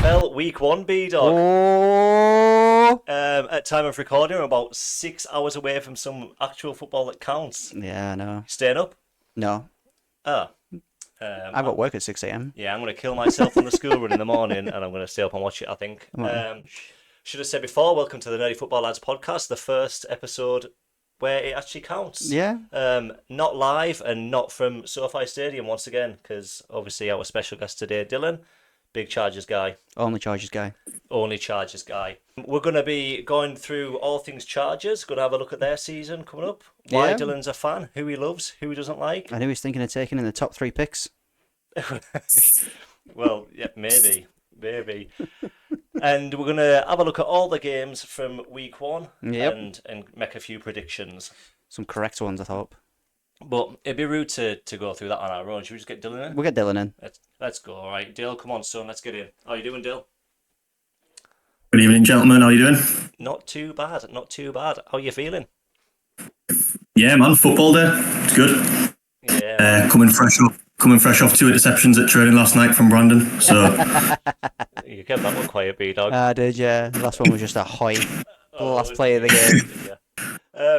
NFL Week 1, B-Dog. Oh. At time of recording, we're about 6 hours away from some actual football that counts. Yeah, I know. Staying up? No. Ah. I've got work at 6 a.m. Yeah, I'm going to kill myself on the school run in the morning, and I'm going to stay up and watch it, I think. Should have said before, welcome to the Nerdy Football Lads podcast, the first episode where it actually counts. Yeah. Not live and not from SoFi Stadium once again, because obviously our special guest today, Dylan, big Chargers guy. Only Chargers guy. Only Chargers guy. We're going to be going through all things Chargers, going to have a look at their season coming up, why Yeah. Dylan's a fan, who he loves, who he doesn't like. I knew he was thinking of taking in the top 3 picks. Well, yeah, maybe. And we're going to have a look at all the games from week 1 Yep. and make a few predictions. Some correct ones, I thought. But it'd be rude to go through that on our own. Should we just get Dylan in? We'll get Dylan in. Let's go. All right, Dale, come on, son. Let's get in. How you doing, Dale? Good evening, gentlemen. How you doing? Not too bad. How you feeling? Yeah, man. Football day. It's good. Yeah. Coming fresh off 2 interceptions at training last night from Brandon. So You kept that one quiet, B-Dog. I did, yeah. The last one was just a hoy. The last play of the game. Yeah.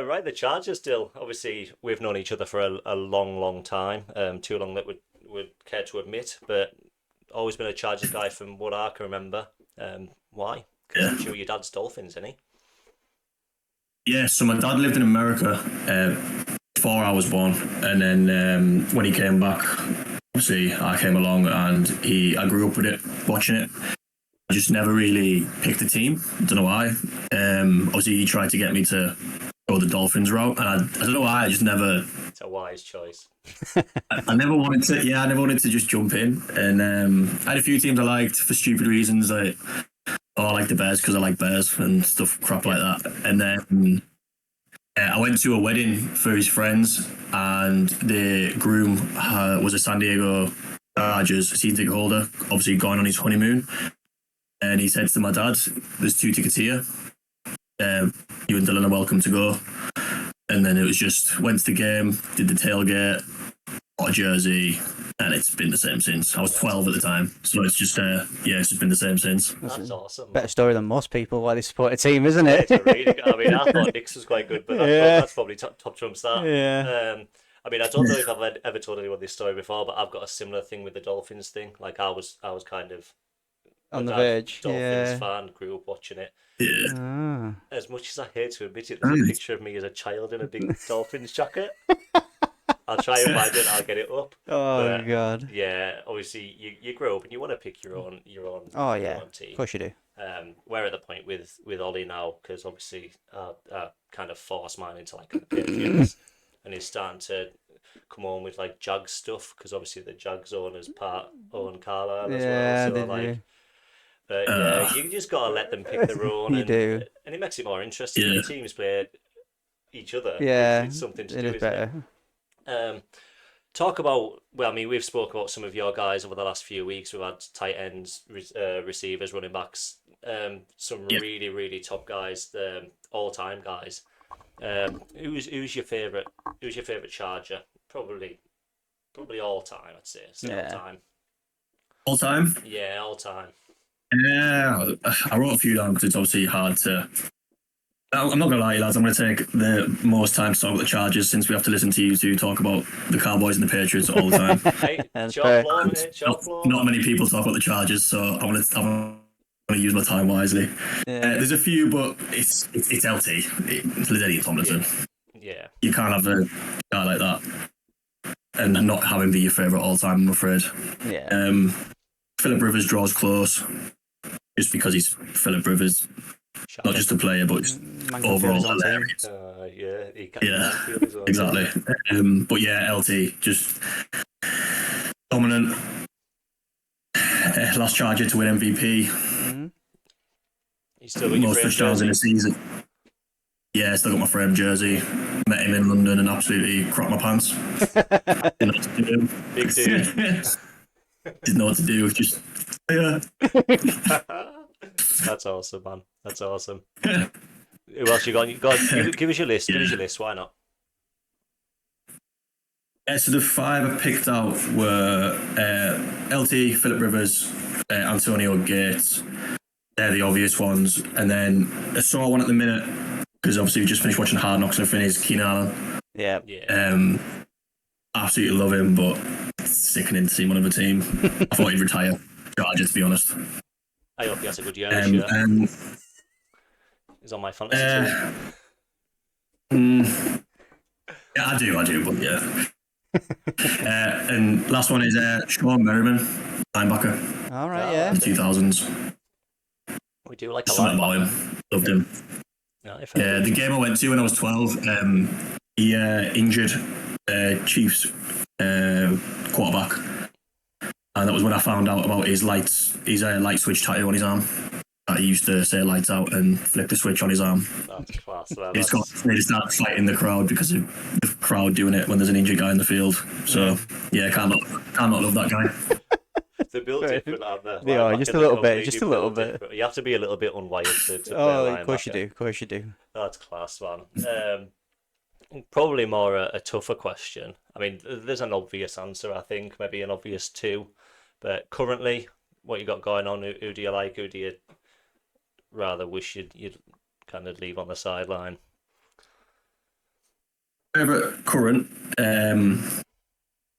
Right, the Chargers still. Obviously, we've known each other for a long, long time. Too long that would care to admit, but always been a Chargers guy from what I can remember. Why? Because I'm sure your dad's Dolphins, isn't he? yeah, so my dad lived in America before I was born, and then when he came back, obviously I came along and I grew up with it, watching it. I just never really picked a team. I don't know why. Obviously he tried to get me to go the Dolphins route, and I don't know why. I just never. It's a wise choice. I never wanted to. Yeah, I never wanted to just jump in, and I had a few teams I liked for stupid reasons. I like the Bears because I like bears and stuff, crap like that. And then I went to a wedding for his friends, and the groom was a San Diego Chargers season ticket holder, obviously going on his honeymoon. And he said to my dad, "There's 2 tickets here. You and Dylan are welcome to go." And then it was just went to the game, did the tailgate, got a jersey, and it's been the same since. I was 12 at the time, so it's just it's just been the same since. That's awesome. Better story than most people why they support a team, isn't it? It's a really good, I mean, I thought Nick's was quite good, but that's probably top trumps that. Yeah. I mean, I don't know if I've ever told anyone this story before, but I've got a similar thing with the Dolphins thing. Like I was kind of On the verge. Dolphins fan, grew up watching it. Yeah. Ah. As much as I hate to admit it, there's a picture of me as a child in a big Dolphins jacket. I'll try and find it. I'll get it up. Oh, But, God. Yeah, obviously you grow up and you want to pick your own Oh, your yeah. own team. Of course you do. We're at the point with Ollie now because obviously I kind of forced mine into like the Patriots, and he's starting to come on with like Jags stuff because obviously the Jags owners own Carlisle as Yeah, well. So they like. do. But yeah, you just gotta let them pick their own. You do. And it makes it more interesting. Yeah. The teams play each other. Yeah, It's something to it do, is isn't better. it? Talk about, well, I mean, we've spoken about some of your guys over the last few weeks. We've had tight ends, receivers, running backs, some really, really top guys, all-time guys. Who's your favorite? Who's your favorite Charger? Probably all time. I'd say. Yeah. All time. All time? Yeah, all time. Yeah, I wrote a few down because it's obviously hard to. I'm not gonna lie, lads. I'm gonna take the most time to talk about the Chargers since we have to listen to you two talk about the Cowboys and the Patriots all the time. Hey, That's short fair. floor, mate. Short floor. Not many people talk about the Chargers, so I'm gonna use my time wisely. Yeah. There's a few, but it's LT. It's Liddy Tomlinson. Yeah. You can't have a guy like that and not have him be your favourite all time. I'm afraid. Yeah. Philip Rivers draws close just because he's Philip Rivers, not just a player, but just Man overall goes on to him. hilarious. Yeah. He can Yeah, feel his own. exactly. But yeah, LT just dominant. Last Charger to win MVP. Mhm. He's still got your Most framed touchdowns in a jersey. season. Yeah, still got my framed jersey. Met him in London and absolutely cropped my pants. Didn't know what to do. Big dude. Didn't know what to do. Just yeah. That's awesome, man. That's awesome. Who else you got? Give us your list. Give us your list. Why not? So the 5 I picked out were LT, Philip Rivers, Antonio Gates. They're the obvious ones. And then a sore one at the minute, because obviously we just finished watching Hard Knocks and finished Keenan Allen. Yeah. Absolutely love him, but it's sickening to see him on another team. I thought he'd retire. Chargers, to be honest. I hope he has a good year this year. He's on my fantasy team. Yeah, I do, but yeah. And last one is Sean Merriman, linebacker. All right, yeah. In the 2000s. We do like a Something linebacker. about him. Loved him. Yeah, the game I went to when I was 12, he injured Chiefs quarterback. And that was when I found out about his light switch tattoo on his arm. He used to say lights out and flip the switch on his arm. That's class. They just start fighting the crowd because of the crowd doing it when there's an injured guy in the field. So yeah, can't not love that guy. They're built different, aren't they? They are, just a little bit. Different. You have to be a little bit unwired to play of course you do. That's class, man. Probably more a tougher question. I mean, there's an obvious answer, I think, maybe an obvious 2. But currently, what you got going on, who do you like? Who do you rather wish you'd kind of leave on the sideline? Favorite current,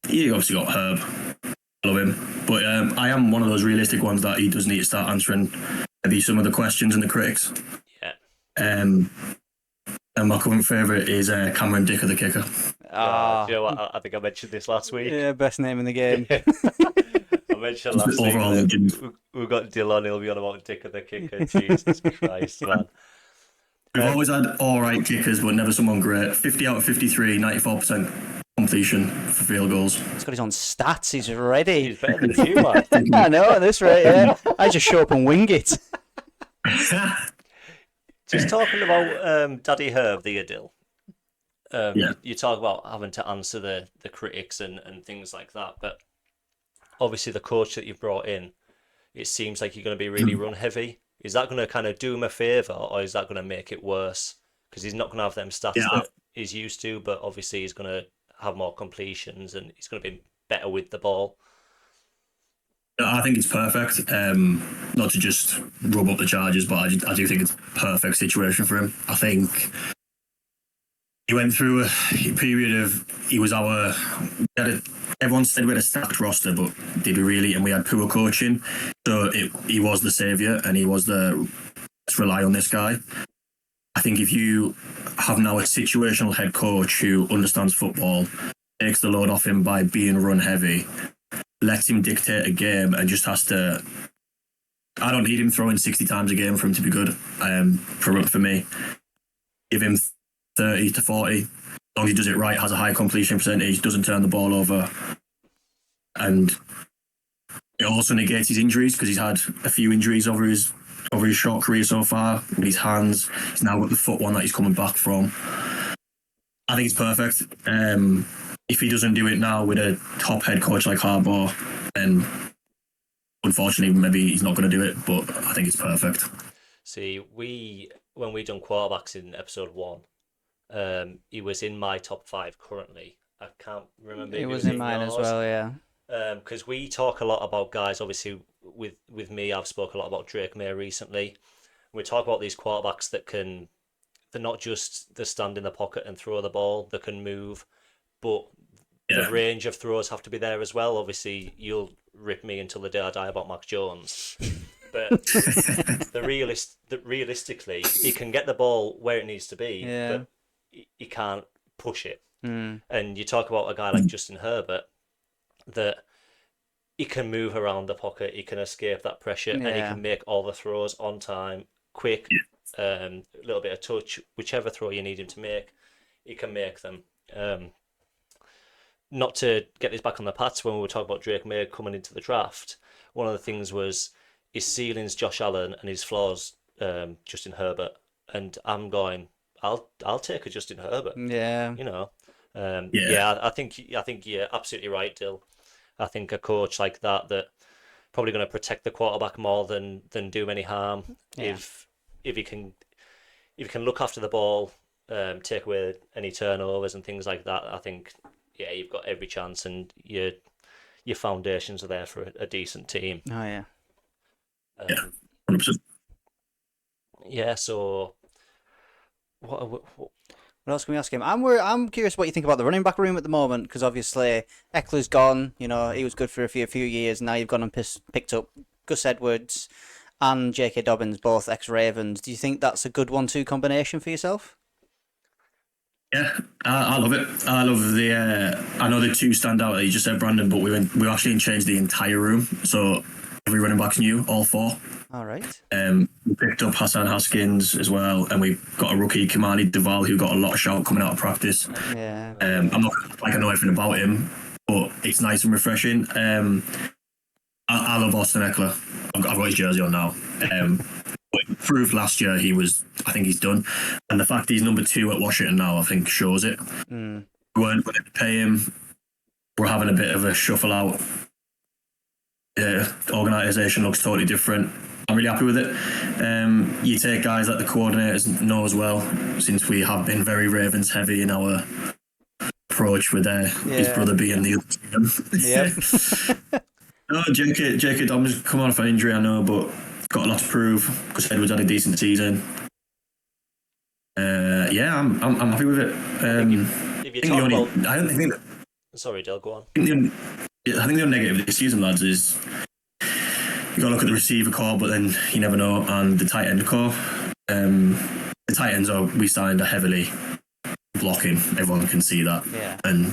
you obviously got Herb. I love him, but I am one of those realistic ones that he does need to start answering maybe some of the questions and the critics. Yeah. And my current favourite is Cameron Dicker, the kicker. Do you know what? I think I mentioned this last week. Yeah, best name in the game. I mentioned last week. We've got Dylan. He'll be on about Dicker, the kicker. Jesus Christ, man. We've always had all right kickers, but never someone great. 50 out of 53, 94% completion for field goals. He's got his own stats. He's ready. He's better than you, man. I know, at this rate, yeah. I just show up and wing it. Just talking about Daddy Herb, the Adil. Yeah. You talk about having to answer the critics and things like that, but obviously the coach that you've brought in, it seems like you're going to be really run heavy. Is that going to kind of do him a favour, or is that going to make it worse? Because he's not going to have them stats that he's used to, but obviously he's going to have more completions and he's going to be better with the ball. I think it's perfect. Not to just rub up the Chargers, but I do think it's a perfect situation for him. I think he went through a period of everyone said we had a stacked roster, but did we really? And we had poor coaching. So he was the saviour, and he was let's rely on this guy. I think if you have now a situational head coach who understands football, takes the load off him by being run heavy, lets him dictate a game, and just has to. I don't need him throwing 60 times a game for him to be good. For me, give him 30 to 40. As long as he does it right, has a high completion percentage, doesn't turn the ball over. And it also negates his injuries, because he's had a few injuries over his short career so far with his hands. He's now got the foot one that he's coming back from. I think it's perfect. If he doesn't do it now with a top head coach like Harbaugh, then unfortunately maybe he's not going to do it, but I think it's perfect. See, when we done quarterbacks in episode 1, he was in my top 5 currently. I can't remember. He was in mine as well, yeah. Because we talk a lot about guys, obviously with me, I've spoke a lot about Drake May recently. We talk about these quarterbacks they're not just they stand in the pocket and throw the ball, they can move, but the range of throws have to be there as well. Obviously, you'll rip me until the day I die about Mac Jones. But realistically, he can get the ball where it needs to be, but he can't push it. And you talk about a guy like Justin Herbert, that he can move around the pocket, he can escape that pressure, and he can make all the throws on time, quick, a little bit of touch, whichever throw you need him to make, he can make them. Not to get this back on the Pats, when we were talking about Drake May coming into the draft, one of the things was his ceiling's Josh Allen and his floor's Justin Herbert, and I'm going, I'll take a Justin Herbert. Yeah. You know. I think you're absolutely right, Dill. I think a coach like that probably going to protect the quarterback more than do him any harm. If he can look after the ball, take away any turnovers and things like that, I think yeah, you've got every chance, and your foundations are there for a decent team. Oh yeah. Yeah, 100%. Yeah. So what What else can we ask him? I'm curious what you think about the running back room at the moment, because obviously Eckler's gone. You know, he was good for a few years. Now you've gone and picked up Gus Edwards and J.K. Dobbins, both ex-Ravens. Do you think that's a good 1-2 combination for yourself? Yeah, I love it. I love the. I know the two stand out that you just said, Brandon, but we actually changed the entire room, so every running back's new, all four. All right. We picked up Hassan Haskins as well, and we got a rookie, Kamani Duval, who got a lot of shout coming out of practice. Yeah. I'm not like I know everything about him, but it's nice and refreshing. I love Austin Eckler. I've got his jersey on now. But he proved last year I think he's done. And the fact he's number 2 at Washington now, I think shows it. Mm. We weren't going to pay him. We're having a bit of a shuffle out. Organisation looks totally different. I'm really happy with it. You take guys like the coordinators know as well, since we have been very Ravens heavy in our approach with his brother being the other team. Yep. No, J.K. Dobbins come on for injury, I know, but got a lot to prove because Edwards had a decent season. Yeah, I'm happy with it. if you talk about, I don't think. sorry, Del, go on. I think the only negative this season, lads, is you got to look at the receiver core, but then you never know, and the tight end core. The tight ends we signed are heavily blocking. Everyone can see that. Yeah. And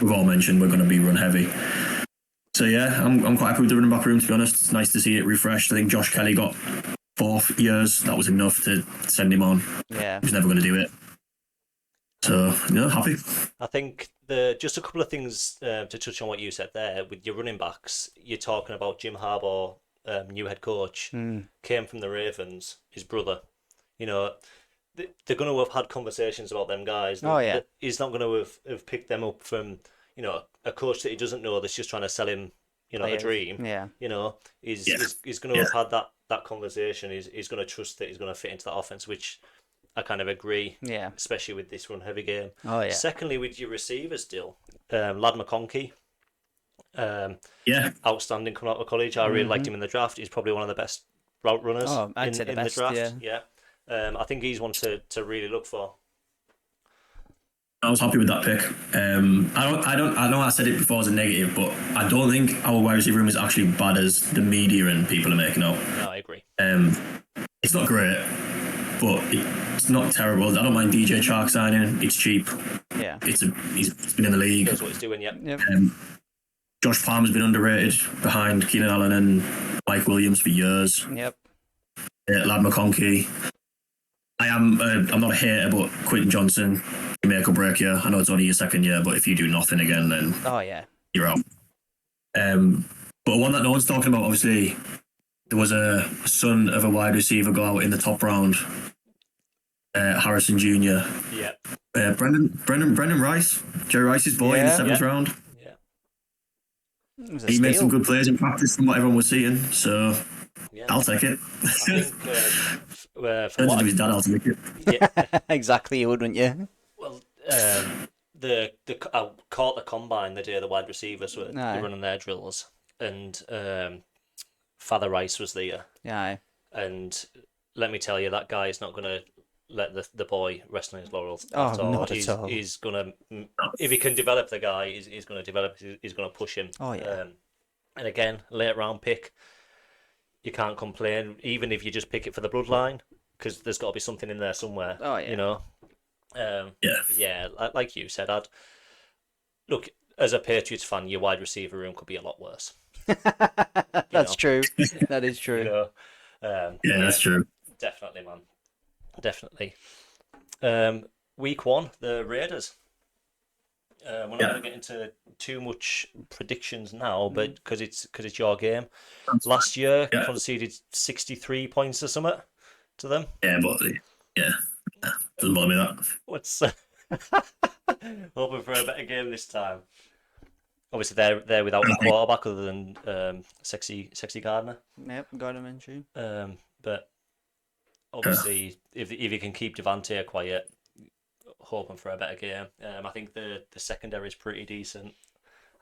we've all mentioned we're going to be run heavy. So yeah, I'm quite happy with the running back room, to be honest. It's nice to see it refreshed. I think Josh Kelly got 4 years. That was enough to send him on. Yeah. He's never going to do it. So, happy. I think just a couple of things to touch on what you said there with your running backs. You're talking about Jim Harbaugh, new head coach, came from the Ravens, his brother. You know, they're going to have had conversations about them guys. Oh, yeah. He's not going to have picked them up from, a coach that he doesn't know that's just trying to sell him, a dream. Yeah. He's going to have had that conversation. He's going to trust that he's going to fit into that offense, which I kind of agree. Yeah. Especially with this run heavy game. Oh yeah. Secondly, with your receivers still, Lad McConkey. Outstanding coming out of college. I really liked him in the draft. He's probably one of the best route runners I'd say the best, the draft. Yeah. I think he's one to really look for. I was happy with that pick. I know I said it before as a negative, but I don't think our wide receiver room is actually bad as the media and people are making out. No, I agree. It's not great, but it's not terrible. I don't mind DJ Chark signing. It's cheap. Yeah. He's been in the league. Knows what he's doing. Yep. Josh Palmer's been underrated behind Keenan Allen and Mike Williams for years. Yep. Lad McConkey. I'm not a hater, but Quentin Johnson, you make or break year. I know it's only your second year, but if you do nothing again, then you're out. But one that no one's talking about, obviously, there was a son of a wide receiver go out in the top round. Harrison Jr. Yeah. Brendan Rice, Jerry Rice's boy in the 7th round. Yeah. He made some good plays in practice from what everyone was seeing, so I'll take it. I think From his dad, I'll take it. Yeah. Exactly, you would, wouldn't you? Well, I caught the combine the day the wide receivers were running their drills, and Father Rice was there. Yeah. And let me tell you, that guy is not going to let the boy rest on his laurels. Not at all. He's going to, if he can develop the guy, he's going to develop. He's going to push him. Oh yeah. And again, late round pick. You can't complain, even if you just pick it for the bloodline, because there's got to be something in there somewhere. Oh yeah. Yeah. Like you said, look, as a Patriots fan, your wide receiver room could be a lot worse. That's true. That is true. That's true. Definitely, man. Definitely. Week 1, the Raiders. We're not going to get into too much predictions now, but because it's your game. Last year, conceded 63 points or something to them. Yeah, but doesn't bother me that. What's hoping for a better game this time? Obviously, they're without a quarterback other than sexy Gardner. Yep, Gardner Minshew. But obviously, if you can keep Devante quiet, hoping for a better game. I think the secondary is pretty decent.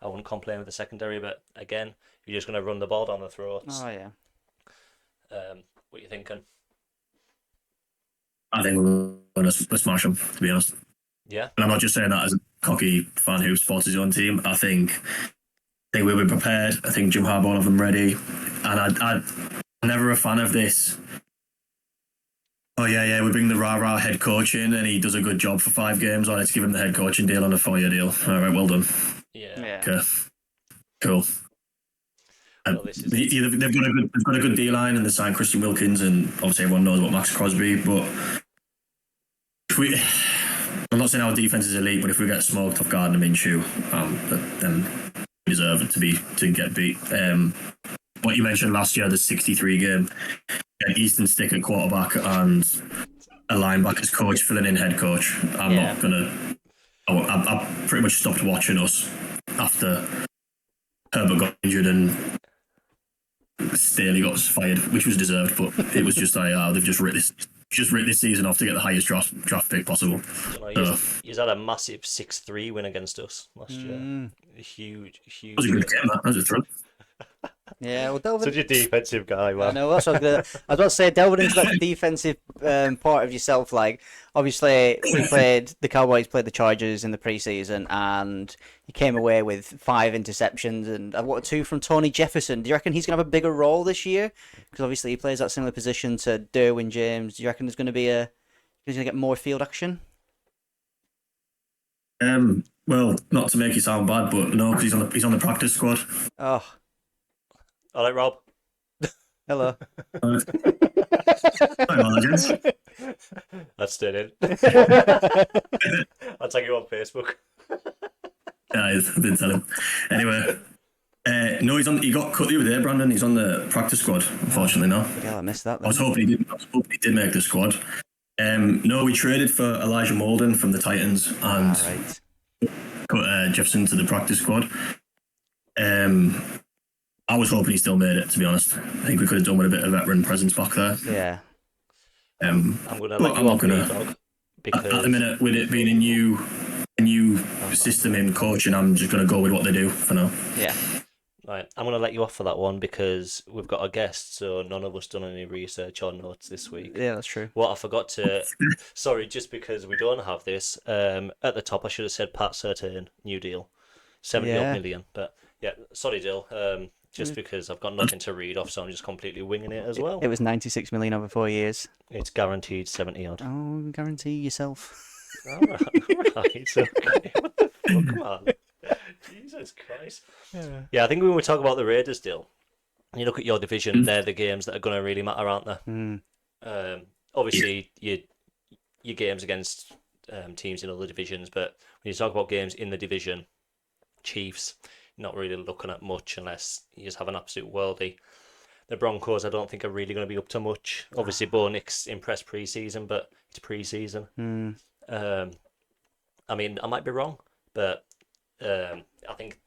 I wouldn't complain with the secondary, but again, you're just going to run the ball down the throats. Oh yeah. What are you thinking? I think we're going to smash them, to be honest. Yeah. And I'm not just saying that as a cocky fan who supports his own team. I think we'll be prepared. I think Jim Harbaugh will have them ready. And I'm never a fan of this. Oh, yeah, we bring the rah-rah head coach in and he does a good job for 5 games. Let's give him the head coaching deal on a 4-year deal. All right, well done. Yeah. Okay. Cool. Well, they've got a good D line and they signed Christian Wilkins, and obviously everyone knows about Max Crosby. But I'm not saying our defense is elite, but if we get smoked off Gardner Minshew, then we deserve to get beat. What you mentioned last year, the 63 game, Easton Stick at quarterback and a linebackers coach filling in head coach. I pretty much stopped watching us after Herbert got injured and Staley got fired, which was deserved, but it was just they've just ripped this season off to get the highest draft pick possible. He's had a massive 6-3 win against us last year. Huge. That was a good game. That was a thrill. Yeah, well, delving... Such a defensive guy, man. I know. That's what I was about to say. Delving into that defensive part of yourself, like obviously the Cowboys played the Chargers in the preseason, and he came away with 5 interceptions and 2 from Tony Jefferson. Do you reckon he's gonna have a bigger role this year? Because obviously he plays that similar position to Derwin James. Do you reckon he's gonna get more field action? Well, not to make you sound bad, but no, because he's on the practice squad. Oh. All right, Rob. Hello. Hi, Margins. That's stayed in. I'll tag you on Facebook. Yeah, I didn't tell him. Anyway, no, he got cut the other day, Brandon. He's on the practice squad, unfortunately, no. Yeah, I missed that. I was hoping he did make the squad. No, we traded for Elijah Molden from the Titans and put Jefferson to the practice squad. I was hoping he still made it, to be honest. I think we could have done with a bit of veteran presence back there. Yeah. I'm going to let you off the dog. Because... At the minute, with it being a new system in coaching, I'm just going to go with what they do for now. Yeah. Right, I'm going to let you off for that one because we've got a guest, so none of us done any research or notes this week. Yeah, that's true. What I forgot to... Sorry, just because we don't have this, at the top I should have said Pat Surtain, new deal. 70 million. But yeah, sorry, Dill. Just because I've got nothing to read off, so I'm just completely winging it as well. It was 96 million over 4 years. It's guaranteed 70 odd. Oh, guarantee yourself. All right, okay. What the fuck, man? Jesus Christ. Yeah, I think when we talk about the Raiders deal, you look at your division, they're the games that are going to really matter, aren't they? Obviously, your games against teams in other divisions, but when you talk about games in the division, Chiefs, not really looking at much unless you just have an absolute worldie. The Broncos, I don't think are really going to be up to much. Obviously, Bo Nix impressed pre-season, but it's pre-season. I mean, I might be wrong, but I think.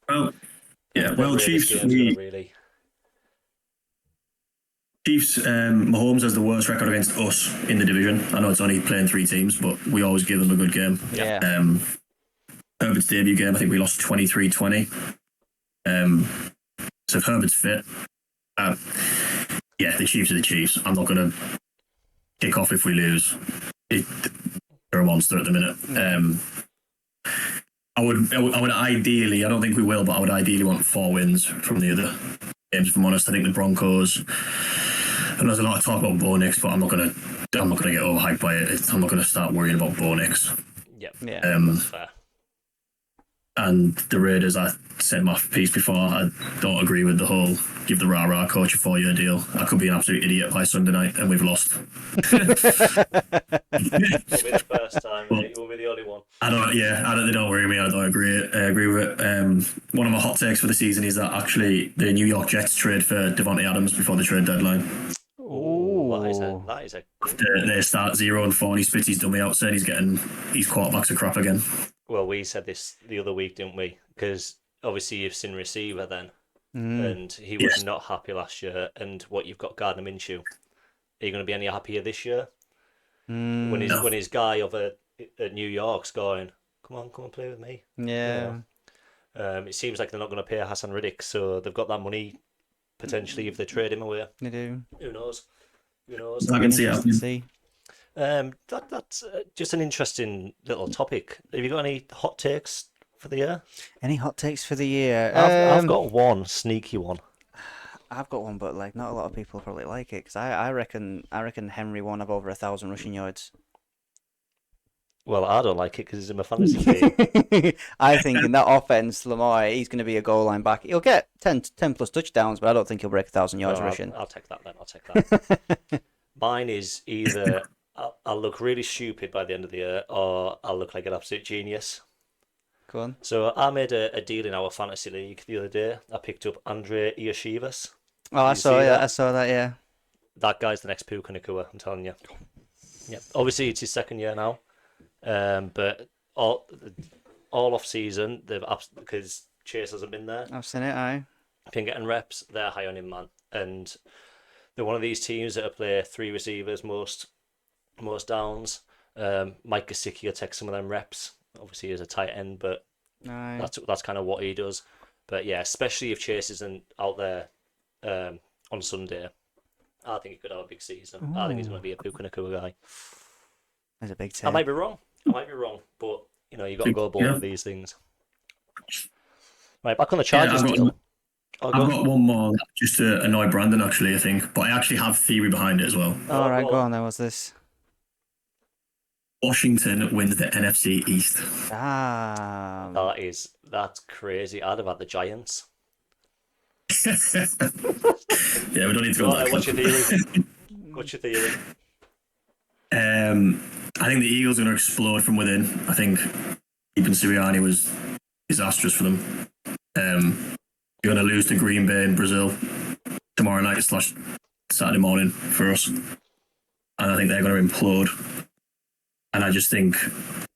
Well, yeah. Well, Chiefs. Chiefs. Mahomes has the worst record against us in the division. I know it's only playing 3 teams, but we always give them a good game. Yeah. Herbert's debut game, I think we lost 23-20. So if Herbert's fit, the Chiefs are the Chiefs. I'm not going to kick off if we lose. They're a monster at the minute. I would ideally, I don't think we will, but I would ideally want 4 wins from the other games. If I'm honest, I think the Broncos. And there's a lot of talk about Bo Nix, but I'm not gonna get overhyped by it. I'm not gonna start worrying about Bo Nix. Yeah, that's fair. And the Raiders, I said my piece before, I don't agree with the whole give the rah-rah coach a 4-year deal. I could be an absolute idiot by Sunday night and we've lost. It'll be the first time, mate. You won't be the only one. They don't worry me. I don't agree with it. One of my hot takes for the season is that actually the New York Jets trade for Devontae Adams before the trade deadline. That is a They start 0-4 and he spits his dummy out saying his quarterbacks are crap again. Well, we said this the other week, didn't we? Because obviously you've seen receiver then, and he was not happy last year. And what you've got Gardner Minshew, are you going to be any happier this year? When his guy of a at New York's going, come on, play with me. Yeah. It seems like they're not going to pay Hassan Riddick, so they've got that money potentially if they trade him away. They do. Who knows? I can see Interesting to it. see. That's just an interesting little topic. Have you got any hot takes for the year? Any hot takes for the year? I've got one sneaky one. I've got one, but like not a lot of people probably like it because I reckon Henry won't have over 1,000 rushing yards. Well, I don't like it because he's in my fantasy team. I think in that offense, Lamar, he's going to be a goal line back. He'll get 10 plus touchdowns, but I don't think he'll break 1,000 yards rushing. I'll take that then. I'll take that. Mine is either I'll look really stupid by the end of the year, or I'll look like an absolute genius. Go on. So I made a deal in our fantasy league the other day. I picked up Andre Iashivas. Oh, I Did you saw see that. that? I saw that. Yeah. That guy's the next Puka Nakua, I'm telling you. Yeah. Obviously, it's his second year now. But all off season, because Chase hasn't been there, I've seen it. Aye. been getting reps. They're high on him, man, and they're one of these teams that play three receivers most downs. Mike Gesicki will take some of them reps. Obviously, he's a tight end, but Aye. that's kind of what he does. But yeah, especially if Chase isn't out there on Sunday, I think he could have a big season. I think he's going to be a Puka Nakua guy. There's a big I take. might be wrong, but you know, you got to go bold with these things. Right, back on the Chargers deal. I've got one more just to annoy Brandon, actually, I think. But I actually have theory behind it as well. All right, go on then. What's this? Washington wins the NFC East. That's crazy. I'd have had the Giants. Yeah, we don't need to go there. What's your theory? What's your theory? I think the Eagles are going to explode from within. I think keeping Sirianni was disastrous for them. You're going to lose to Green Bay in Brazil tomorrow night / Saturday morning for us. And I think they're going to implode. And I just think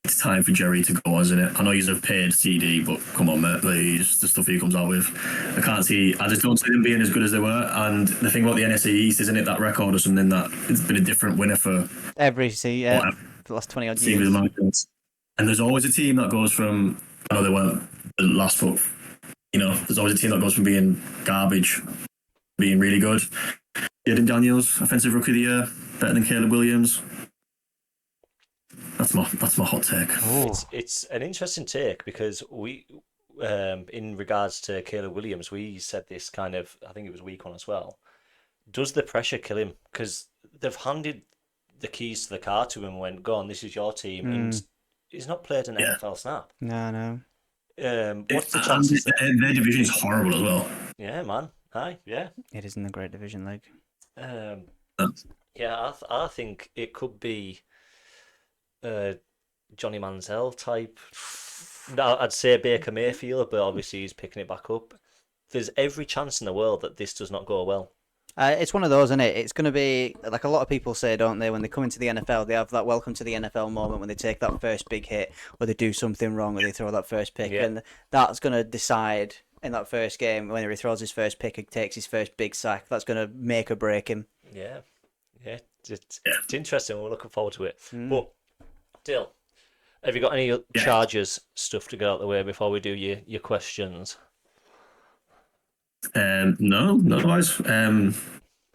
it's time for Jerry to go, isn't it? I know he's a paid CD, but come on, mate. The stuff he comes out with. I just don't see them being as good as they were. And the thing about the NFC East, isn't it, that record or something that it's been a different winner for every season, for the last 20 odd years. And there's always a team that goes from, I know they weren't the last foot, you know, there's always a team that goes from being garbage, being really good. Jaden Daniels, offensive rookie of the year, better than Caleb Williams. That's my hot take. It's an interesting take because we, in regards to Caleb Williams, we said this kind of, I think it was week 1 as well. Does the pressure kill him? Because they've handed the keys to the car to him and went, go on, this is your team. And he's not played an NFL snap. No. What's the chances? Their division is horrible as well. Yeah, man. Aye, yeah. It isn't a great division league. Yeah, I think it could be Johnny Manziel type. No, I'd say Baker Mayfield, but obviously he's picking it back up. There's every chance in the world that this does not go well. It's one of those, isn't it? It's going to be, like a lot of people say, don't they? When they come into the NFL, they have that welcome to the NFL moment when they take that first big hit, or they do something wrong, or they throw that first pick. Yeah. And that's going to decide in that first game, when he throws his first pick and takes his first big sack. That's going to make or break him. Yeah. It's interesting. We're looking forward to it. But, Dill, have you got any Chargers stuff to get out of the way before we do your questions? No, not otherwise.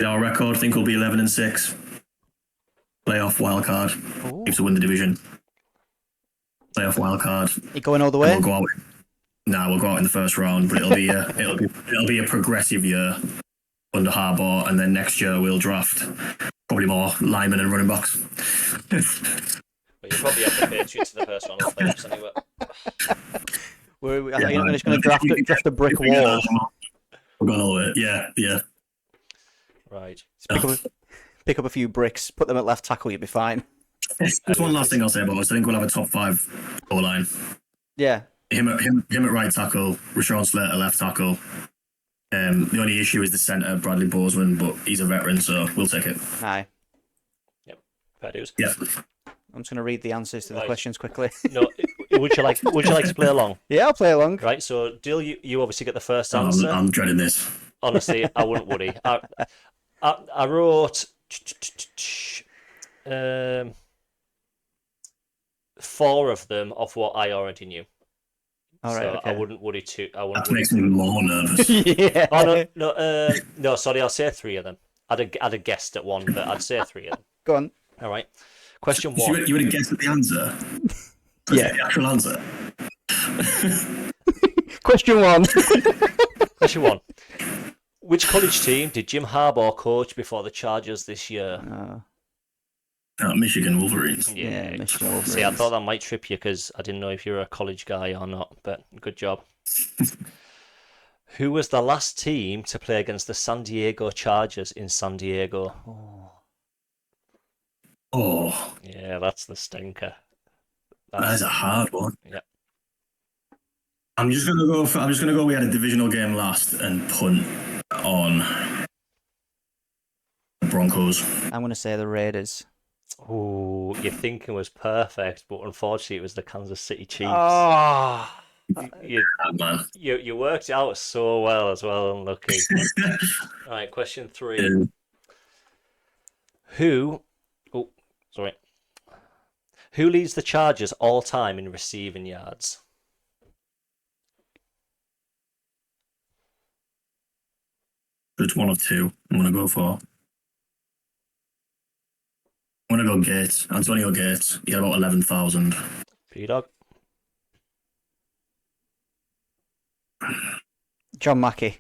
Our record, I think, will be 11-6. Playoff wildcard. If to win the division. Playoff wildcard. You going all the way? We'll go out. We'll go out in the first round, but it'll be a progressive year under Harbaugh, and then next year we'll draft probably more linemen and running backs. But you probably have the Patriots in the first round of playoffs anyway. I think you're just going to draft a brick wall. We're going all the way. Yeah. Right. Pick up a few bricks, put them at left tackle, you'll be fine. Just one last thing I'll say about us. I think we'll have a top 5 goal line. Yeah. Him at right tackle, Rashawn Slater left tackle. The only issue is the centre, Bradley Bozeman, but he's a veteran, so we'll take it. Aye. Yep. Fair dues. Yeah. I'm just going to read the answers to the questions quickly. No, would you like to play along? Yeah, I'll play along. Right, so Dill, you obviously get the first answer. I'm dreading this. Honestly, I wouldn't worry. I wrote 4 of them of what I already knew. All right, So okay. I wouldn't worry too. I wouldn't That worry makes me more nervous. Yeah. Oh no, sorry. I'll say 3 of them. I'd have guessed at one, but I'd say 3 of them. Go on. All right. Question You 1. would have guessed at the answer? Yeah. The actual answer? Question 1. Question 1. Which college team did Jim Harbaugh coach before the Chargers this year? Michigan Wolverines. Yeah, Michigan Wolverines. See, I thought that might trip you because I didn't know if you were a college guy or not, but good job. Who was the last team to play against the San Diego Chargers in San Diego? Oh, Yeah, that's the stinker. that is a hard one. Yeah. I'm just gonna go. We had a divisional game last and punt on the Broncos. I'm going to say the Raiders. Oh, your thinking was perfect, but unfortunately, it was the Kansas City Chiefs. Oh. Man. You worked it out so well as well. Unlucky. All right, question 3. Who leads the Chargers all time in receiving yards? It's one of 2. I'm gonna go for. I'm gonna go Gates. Antonio Gates. He had about 11,000. P-Dog. John Mackey.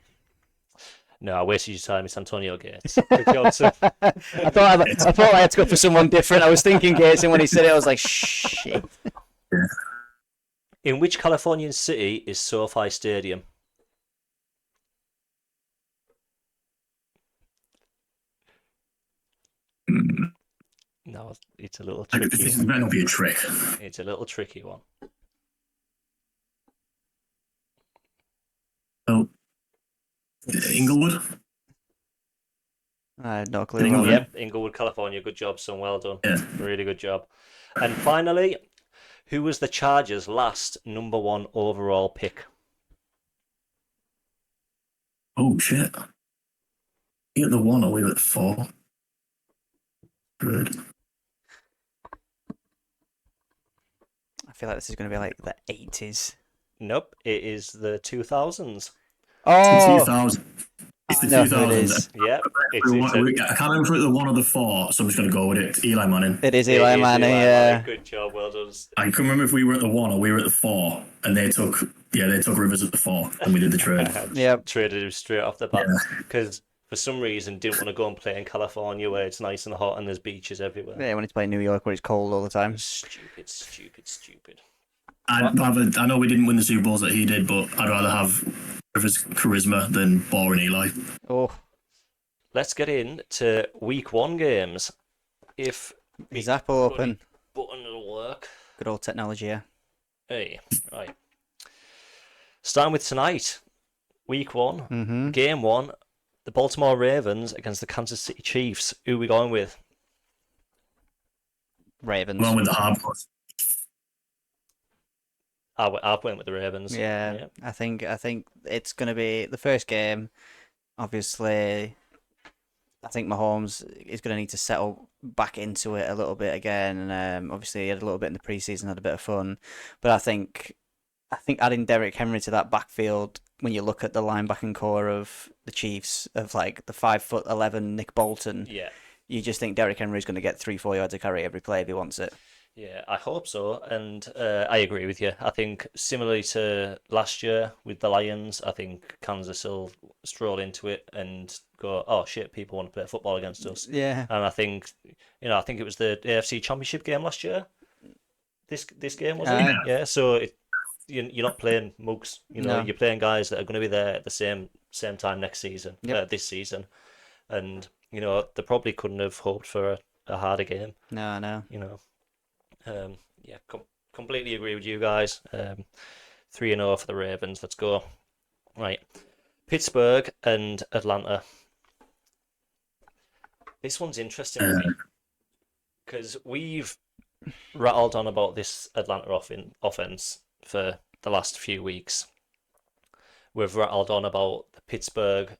No, I wasted your time. It's Antonio Gates. Good job, sir. I thought I had to go for someone different. I was thinking Gates, and when he said it, I was like, shit. In which Californian city is SoFi Stadium? No, it's a little tricky. This might not be a trick. It's a little tricky one. Oh, Inglewood. I had no clue. Inglewood. Yep, Inglewood, California. Good job, son. Well done. Yeah. Really good job. And finally, who was the Chargers' last number 1 overall pick? Oh shit. You at the 1 or we were at 4? Good. I feel like this is going to be like the 80s. Nope, it is the 2000s. Oh, 2000. It's the I know who it 2000s. is. Yeah, I can't remember the 1 or the 4, so I'm just going to go with it. Eli Manning. It is Eli Manning, yeah. Good job, well done. I couldn't remember if we were at the 1 or we were at the 4, and they took Rivers at the 4, and we did the trade. Yep. Traded him straight off the bat because for some reason didn't want to go and play in California where it's nice and hot and there's beaches everywhere. Yeah, when he's playing New York where it's cold all the time. Stupid. I know we didn't win the Super Bowls that he did, but I'd rather have Rivers' charisma than boring Eli. Oh, Let's get into week 1 games. If his app open. button will work. Good old technology, yeah. Hey, right. Starting with tonight, week 1, Mm-hmm. game 1, the Baltimore Ravens against the Kansas City Chiefs. Who are we going with? Ravens. Going with the hard ones. I went with the Ravens. Yeah, I think it's going to be the first game. Obviously, I think Mahomes is going to need to settle back into it a little bit again. And obviously, he had a little bit in the preseason, had a bit of fun. But I think adding Derrick Henry to that backfield, when you look at the linebacking core of the Chiefs, of like the 5'11" Nick Bolton, you just think Derrick Henry is going to get 3-4 yards of carry every play if he wants it. Yeah, I hope so, and I agree with you. I think similarly to last year with the Lions, I think Kansas will stroll into it and go, "Oh shit, people want to play football against us." Yeah, and I think it was the AFC Championship game last year. This game was it? Yeah. So you're not playing mugs. No. You're playing guys that are going to be there at the same time next season, Yep. this season, and they probably couldn't have hoped for a harder game. No. Completely agree with you guys. 3-0 for the Ravens. Let's go. Right. Pittsburgh and Atlanta. This one's interesting for me because we've rattled on about this Atlanta offense for the last few weeks. We've rattled on about the Pittsburgh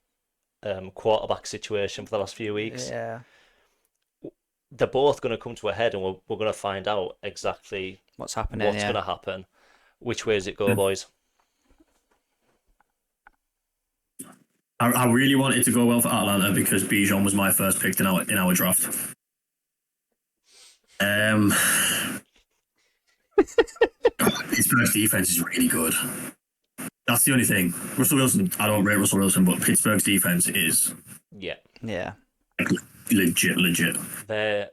quarterback situation for the last few weeks. Yeah. They're both going to come to a head, and we're going to find out exactly what's happening. what's going to happen. Which way does it go, boys? I really wanted to go well for Atlanta because Bijan was my first pick in our draft. Pittsburgh's defense is really good. That's the only thing. Russell Wilson, I don't rate Russell Wilson, but Pittsburgh's defense is Yeah. legit. They're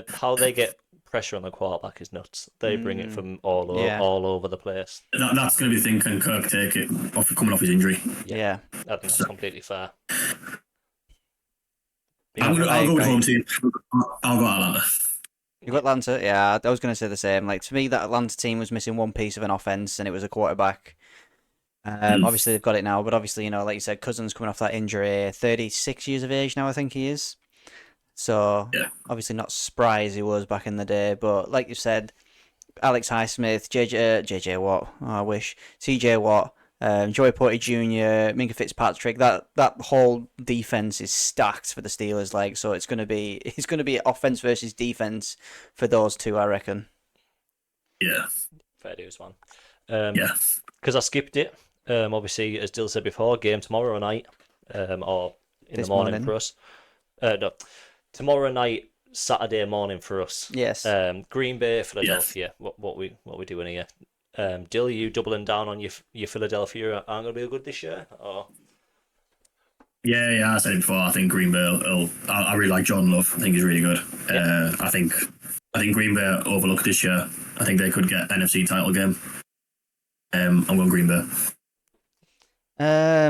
how they get pressure on the quarterback is nuts. They bring it from all over the place. That's going to be the thing. Can Kirk take it coming off his injury? Yeah. I think that's completely fair. I'll go with home team. I'll go Atlanta. You got Atlanta, yeah. I was going to say the same. Like, to me, that Atlanta team was missing one piece of an offense, and it was a quarterback. Obviously, they've got it now, but obviously, like you said, Cousins coming off that injury, 36 years of age now, I think he is. So, obviously, not spry as he was back in the day, but like you said, Alex Highsmith, JJ Watt, I wish, TJ Watt, Joey Porter Jr., Minka Fitzpatrick, that whole defense is stacked for the Steelers. Like, so it's gonna be offense versus defense for those two, I reckon. Yeah, fair dues, man. Because I skipped it. Obviously, as Dill said before, game tomorrow night, or in this the morning for us. No, tomorrow night, Saturday morning for us. Yes. Green Bay, Philadelphia. Yes. What we doing here? Dill, you doubling down on your Philadelphia aren't going to be good this year? Or? Yeah, I said it before. I think Green Bay. I really like Jordan Love. I think he's really good. Yeah. I think Green Bay overlooked this year. I think they could get NFC title game. I'm going Green Bay. I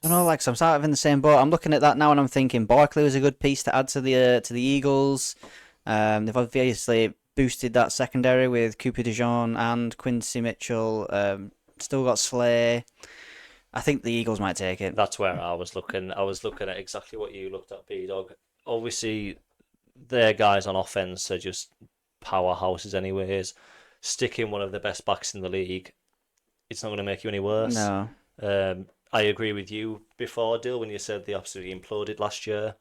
don't know, like, so I'm sort of in the same boat. I'm looking at that now and I'm thinking Barkley was a good piece to add to the Eagles. They've obviously boosted that secondary with Cooper DeJean and Quincy Mitchell. Still got Slay. I think the Eagles might take it. That's where I was looking. I was looking at exactly what you looked at, B-Dog. Obviously, their guys on offense are just powerhouses anyways. Sticking one of the best backs in the league, it's not going to make you any worse. No. I agree with you before, Dill, when you said they absolutely imploded last year.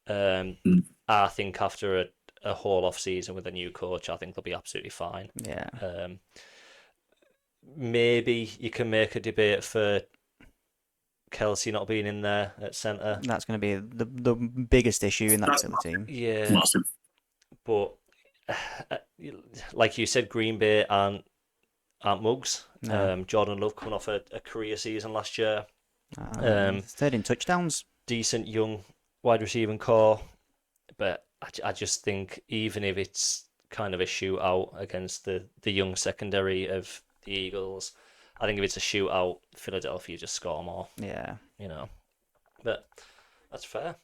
I think after a whole off-season with a new coach, I think they'll be absolutely fine. Yeah. Maybe you can make a debate for Kelsey not being in there at centre. That's going to be the biggest issue in that team. Yeah. Massive. But like you said, Green Bay aren't mugs. No. Jordan Love coming off a career season last year. Third in touchdowns. Decent young wide receiving core. But I just think even if it's kind of a shootout against the young secondary of the Eagles, I think if it's a shootout, Philadelphia just score more. Yeah. But that's fair.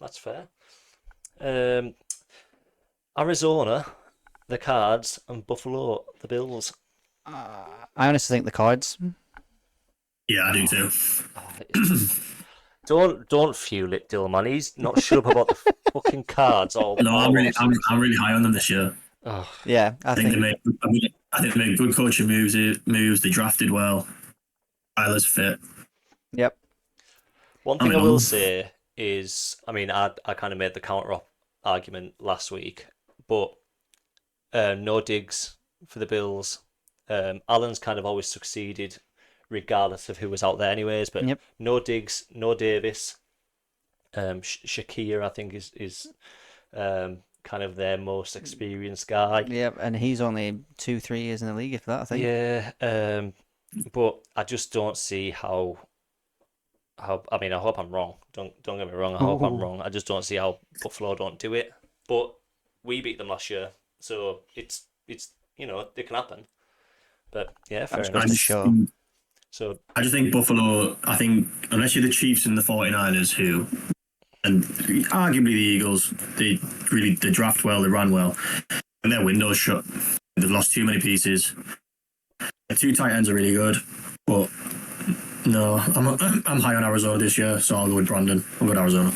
Arizona, the Cards, and Buffalo, the Bills. I honestly think the Cards. Yeah, I do too. Don't fuel it, Dillman. He's not sure about the fucking Cards. No, I'm really high on them this year. Oh. Yeah, I think they made good coaching moves. They drafted well. Tyler's fit. Yep. One thing I will say is, I kind of made the counter argument last week, but no Diggs for the Bills. Allen's kind of always succeeded regardless of who was out there anyways, but no Diggs, no Davis. Shakir, I think, is kind of their most experienced guy. Yep, and he's only 2-3 years in the league, if that, I think. Yeah, but I just don't see how I hope I'm wrong. Don't get me wrong, I hope I'm wrong. I just don't see how Buffalo don't do it. But we beat them last year, so it's it can happen. But yeah, fair enough. So I just think Buffalo, unless you're the Chiefs and the 49ers, and arguably the Eagles, they draft well, they ran well, and their window's shut. They've lost too many pieces. The two tight ends are really good, but no, I'm high on Arizona this year, so I'll go with Brandon. I'll go with Arizona.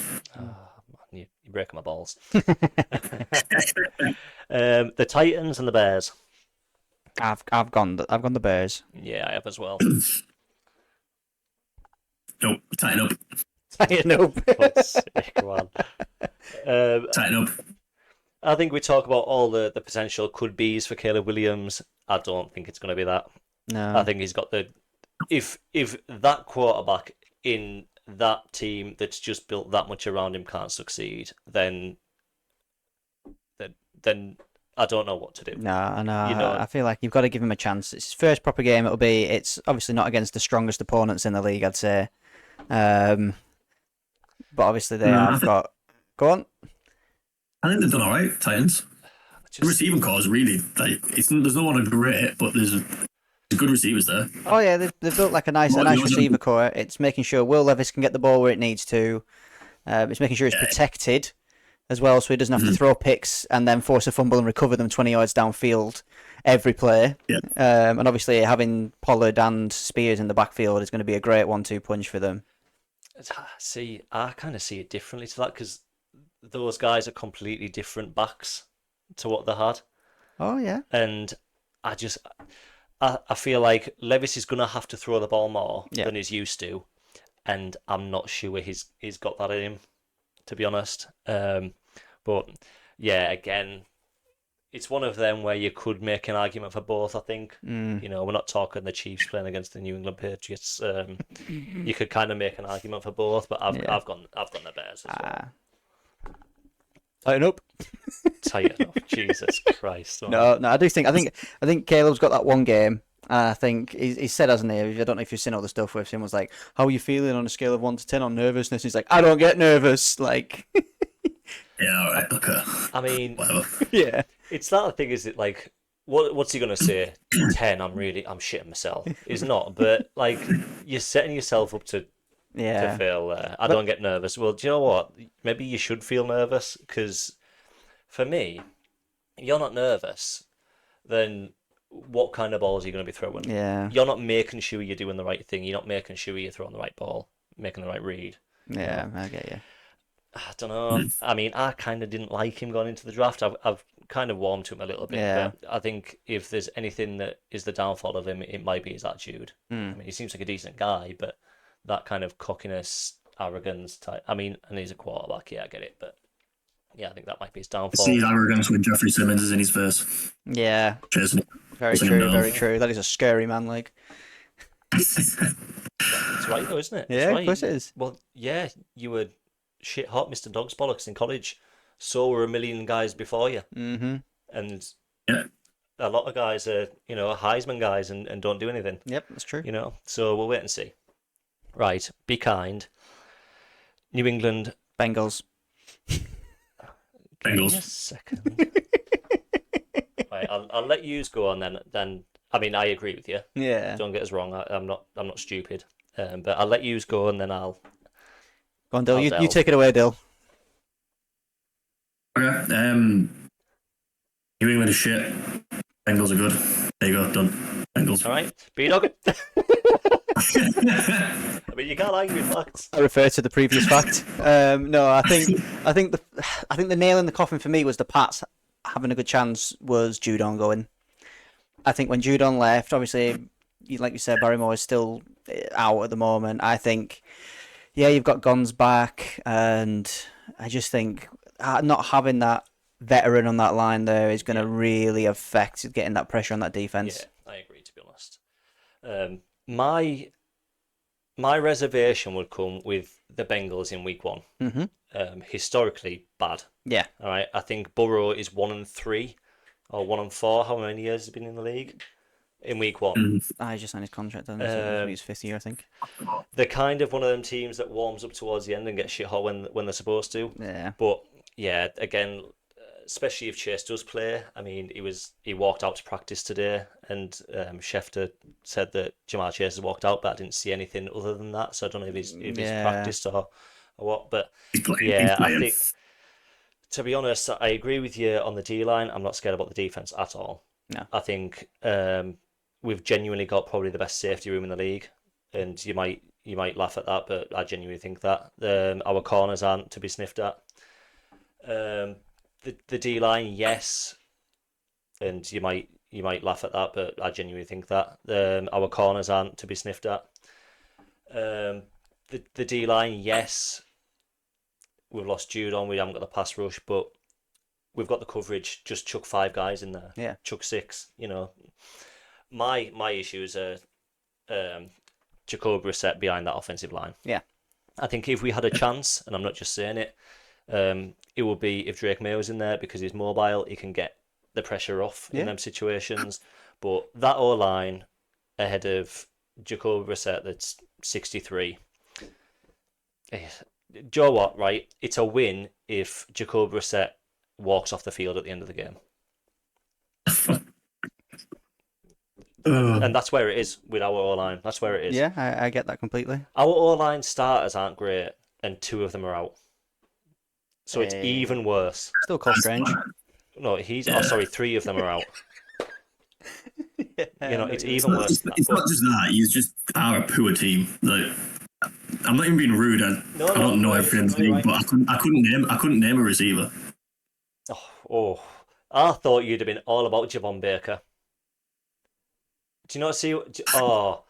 You're breaking my balls. The Titans and the Bears. I've gone the Bears. Yeah, I have as well. Nope, tighten up. Tighten up. Tighten up. I think we talk about all the potential could be's for Caleb Williams. I don't think it's going to be that. No. I think he's got the if that quarterback in that team that's just built that much around him can't succeed, then I don't know what to do. No, You know, I feel like you've got to give him a chance. It's his first proper game. It's obviously not against the strongest opponents in the league, I'd say. But obviously they have got. Go on. I think they've done all right, Titans. The receiving core is really like there's no one great, but there's good receivers there. Oh yeah, they've built like a nice receiver core. It's making sure Will Levis can get the ball where it needs to. It's making sure it's protected as well, so he doesn't have to throw picks and then force a fumble and recover them 20 yards downfield every play. Yeah. And obviously having Pollard and Spears in the backfield is going to be a great 1-2 punch for them. See, I kind of see it differently to that because those guys are completely different backs to what they had. Oh yeah. And I feel like Levis is going to have to throw the ball more than he's used to, and I'm not sure he's got that in him, to be honest. But yeah, again, it's one of them where you could make an argument for both. I think you know, we're not talking the Chiefs playing against the New England Patriots. You could kind of make an argument for both, but I've gone the Bears as well. Tighten up. Tighten up. Jesus Christ. No, I think Caleb's got that one game. I think he said, hasn't he? I don't know if you've seen all the stuff where someone was like, "How are you feeling on a scale of 1 to 10 on nervousness?" He's like, "I don't get nervous." Like, yeah, all right, okay. I mean, whatever. Yeah, it's not a thing. Is it like what's he gonna say? 10. I'm shitting myself. He's not, but like you're setting yourself up to feel. I don't get nervous. Well, do you know what? Maybe you should feel nervous because for me, if you're not nervous, then what kind of balls are you going to be throwing? Yeah. You're not making sure you're doing the right thing. You're not making sure you're throwing the right ball, making the right read. Yeah, I get you. I don't know. I mean, I kind of didn't like him going into the draft. I've kind of warmed to him a little bit. Yeah. But I think if there's anything that is the downfall of him, it might be his attitude. I Mm. mean, he seems like a decent guy, but that kind of cockiness, arrogance type. I mean, and he's a quarterback. Yeah, I get it. But yeah, I think that might be his downfall. See his arrogance when Jeffrey Simmons is in his face. Yeah. Chasing him. Very true, very true. That is a scary man, like. It's right though, isn't it? Yeah, right. of course it is. Well, yeah, you were shit hot, Mr. Dog's Bollocks in college. So were a million guys before you. Mm-hmm. And Yeah. a lot of guys are, Heisman guys and don't do anything. Yep, that's true. So we'll wait and see. Right, be kind. New England. Bengals. Give me a second. Right, I'll let yous go on then. I mean, I agree with you. Yeah. Don't get us wrong. I'm not stupid. But I'll let yous go and then I'll. Go on, Dill. You take it away, Dill. Okay. New England is shit. Bengals are good. There you go. Done. Bengals. All right. B-Dog. I mean, you can't argue with facts. I refer to the previous fact. No, I think the nail in the coffin for me was the Pats having a good chance was Judon going. I think when Judon left, obviously, like you said, Barrymore is still out at the moment. I think, yeah, you've got Gons back, and I just think not having that veteran on that line there is going to really affect getting that pressure on that defense. Yeah, I agree, to be honest. My reservation would come with the Bengals in week 1. Mm-hmm. Historically bad. Yeah. All right. I think Burrow is 1-3 or 1-4. How many years has he been in the league? In week 1. I just signed his contract. Then his 5th year, I think. They're kind of one of them teams that warms up towards the end and gets shit hot when they're supposed to. Yeah. But yeah, again, especially if Chase does play. I mean, he walked out to practice today, and Schefter said that Jamar Chase has walked out, but I didn't see anything other than that. So I don't know if he's practiced or what. But yeah, I think, to be honest, I agree with you on the D line. I'm not scared about the defense at all. No. I think we've genuinely got probably the best safety room in the league, and you might laugh at that, but I genuinely think that our corners aren't to be sniffed at. The D line, yes, and you might laugh at that, but I genuinely think that our corners aren't to be sniffed at. The D line, yes, we've lost Judon, we haven't got the pass rush, but we've got the coverage. Just chuck 5 guys in there. Yeah. Chuck 6. My issues are Jacob Brissett behind that offensive line. Yeah. I think if we had a chance, and I'm not just saying it, it would be if Drake May was in there because he's mobile, he can get the pressure off in them situations. But that O-line ahead of Jacob Brissett, that's 63. Do you know what, right? It's a win if Jacob Brissett walks off the field at the end of the game. And that's where it is with our O-line. That's where it is. Yeah, I get that completely. Our O-line starters aren't great, and 2 of them are out. So it's even worse. Still Cole Strange. No, 3 of them are out. It's even worse. It's not just that. He's just a poor team. Like, I'm not even being rude. I don't know everything, right. But I couldn't name a receiver. Oh, I thought you'd have been all about Javon Baker. Do you not see? Dill,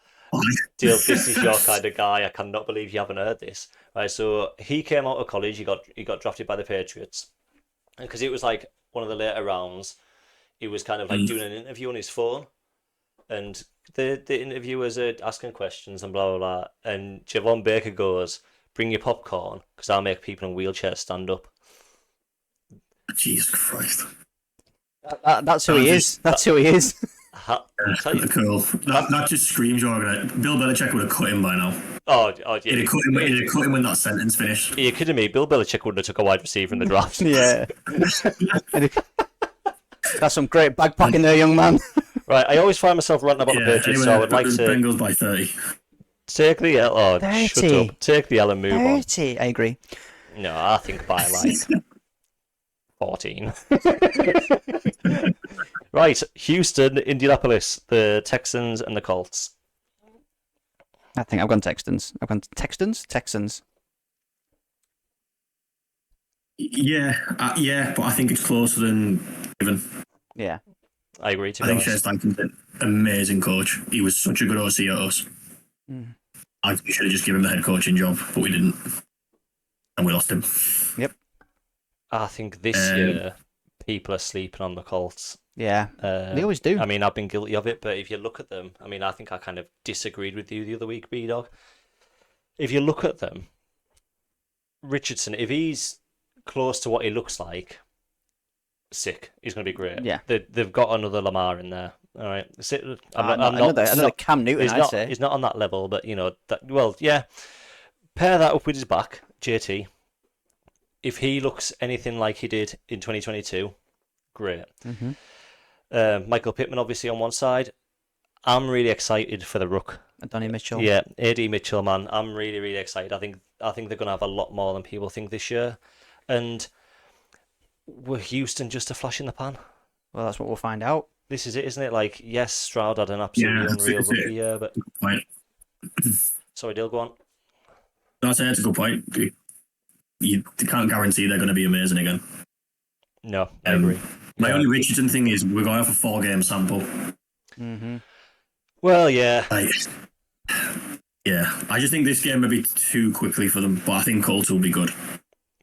this is your kind of guy. I cannot believe you haven't heard this. Right, so he came out of college. He got drafted by the Patriots, because it was like one of the later rounds. He was kind of like doing an interview on his phone, and the interviewers are asking questions and blah blah blah. And Javon Baker goes, "Bring your popcorn, because I'll make people in wheelchairs stand up." Jesus Christ! That's who he is. That's who he is. Cool. That just screams you're gonna. Bill Belichick would have cut him by now. Oh yeah. He'd have cut him when that sentence finished. Are you kidding me? Bill Belichick wouldn't have took a wide receiver in the draft. Yeah. That's some great bagpacking there, young man. Right, I always find myself ranting about the Patriots, anyway, so I would like to... Bengals by 30. Take the L... Oh, 30. Shut up. Take the L and move 30, I agree. on. No, I think by like 14. Right, Houston, Indianapolis, the Texans and the Colts. I think I've gone Texans. Texans. Yeah, but I think it's closer than given. Yeah. I agree, to I be think honest. Shea Stanking's an amazing coach. He was such a good OC at us. I think we should have just given him the head coaching job, but we didn't. And we lost him. Yep. I think this year, people are sleeping on the Colts. Yeah, they always do. I mean, I've been guilty of it, but if you look at them, I mean, I think I kind of disagreed with you the other week, B-Dog. If you look at them, Richardson, if he's close to what he looks like, sick. He's going to be great. Yeah. They've got another Lamar in there. All right. Another Cam Newton, I'd say. He's not on that level, but, yeah. Pair that up with his back, JT. If he looks anything like he did in 2022, great. Mm-hmm. Michael Pittman, obviously, on one side. I'm really excited for the Rook. Donnie Mitchell. Yeah, A.D. Mitchell, man. I'm really, really excited. I think they're going to have a lot more than people think this year. And were Houston just a flash in the pan? Well, that's what we'll find out. This is it, isn't it? Like, yes, Stroud had an absolutely unreal rookie year, but... Right. Sorry, Dale, go on. That's a good point. You can't guarantee they're going to be amazing again. No, I agree. My only Richardson thing is we're going off a 4-game sample. Mm-hmm. Well, yeah. Yeah, I just think this game may be too quickly for them, but I think Colts will be good.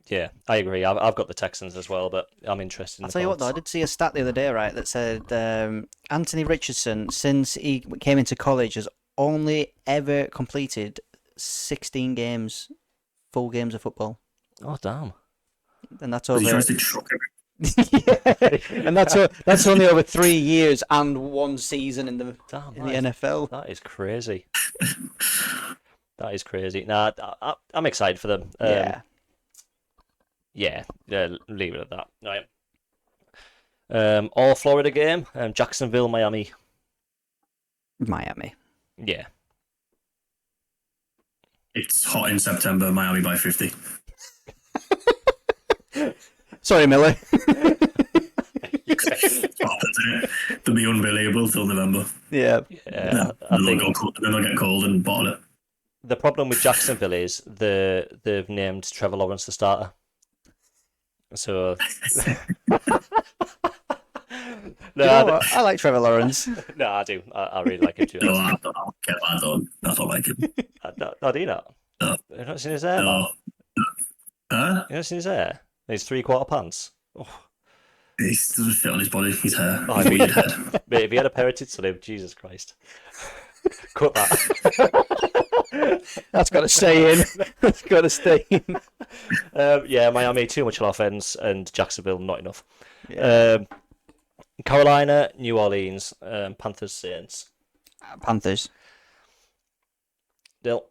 Yeah, I agree. I've got the Texans as well, but I'm interested in I'll tell you what, though, I did see a stat the other day, right, that said Anthony Richardson, since he came into college, has only ever completed 16 games, full games of football. Oh, damn. And that's over... He tries to truck everything. And that's only over 3 years and 1 season in the NFL. That is crazy. That is crazy. Nah, I'm excited for them. Yeah, leave it at that. Right. All Florida game. Jacksonville, Miami. Miami. Yeah. It's hot in September. Miami by 50. Sorry, Millie. They'll be unbelievable till November. Yeah. Yeah. Then they'll get cold and bottle it. The problem with Jacksonville is they've named Trevor Lawrence the starter. So. I like Trevor Lawrence. No, I do. I really like him too. No, I don't like him. No, do you not? No. You've not seen his hair? No. Huh? You not seen his hair? His 3/4 pants. Oh. He doesn't fit on his body. His hair. Oh, His weird head. Mate, if he had a pair of tits on him, Jesus Christ. Cut that. That's got to stay in. That's got to stay in. Yeah, Miami, too much on offense, and Jacksonville, not enough. Yeah. Carolina, New Orleans, Panthers, Saints. Panthers. Dill.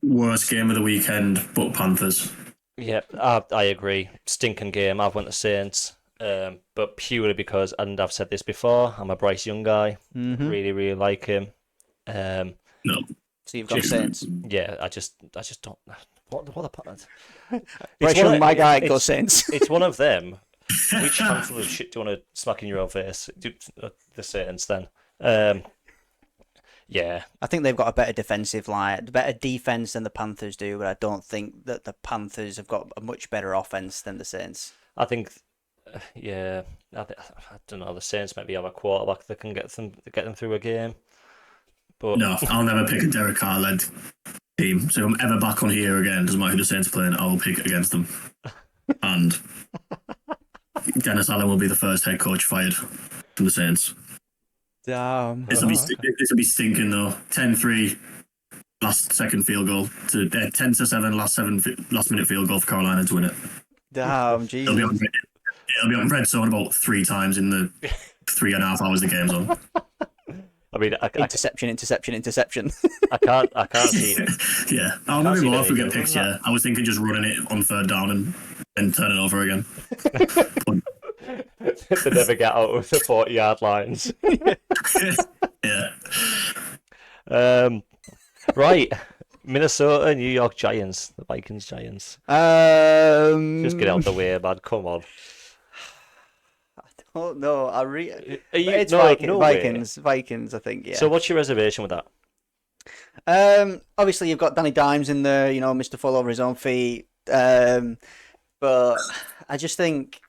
Worst game of the weekend, but Panthers. Yeah, I agree. Stinking game. I've went to Saints, but purely because, and I've said this before, I'm a Bryce Young guy. Mm-hmm. Really, really like him. No. So you've got Saints. Yeah, I just don't. What the? Bryce Young, my guy, go Saints. It's one of them. Which handful of shit do you want to smack in your own face? The Saints then. Yeah. I think they've got a better defensive line, better defense than the Panthers do, but I don't think that the Panthers have got a much better offense than the Saints. I think, yeah, I don't know. The Saints maybe have a quarterback that can get them through a game. But No, I'll never pick a Derek Carr led team. So if I'm ever back on here again, doesn't matter who the Saints are playing, I will pick against them. And Dennis Allen will be the first head coach fired from the Saints. Damn. This will be stinking though. 10-3 second field goal to 10-7 last minute field goal for Carolina to win it. Damn, It'll be on red zone about 3 times in the 3.5 hours the game's on. I mean, interception. I can't see it. Yeah, I'll maybe more if we get picks. Yeah, I was thinking just running it on third down and turning it over again. They never get out of the 40-yard lines. Yeah. Right. Minnesota, New York Giants, the Vikings Giants. Just get out of the way, man. Come on. Oh no, it's no Vikings. I think. Yeah. So, what's your reservation with that? Obviously you've got Danny Dimes in there. You know, Mr. Fall over his own feet. But I just think.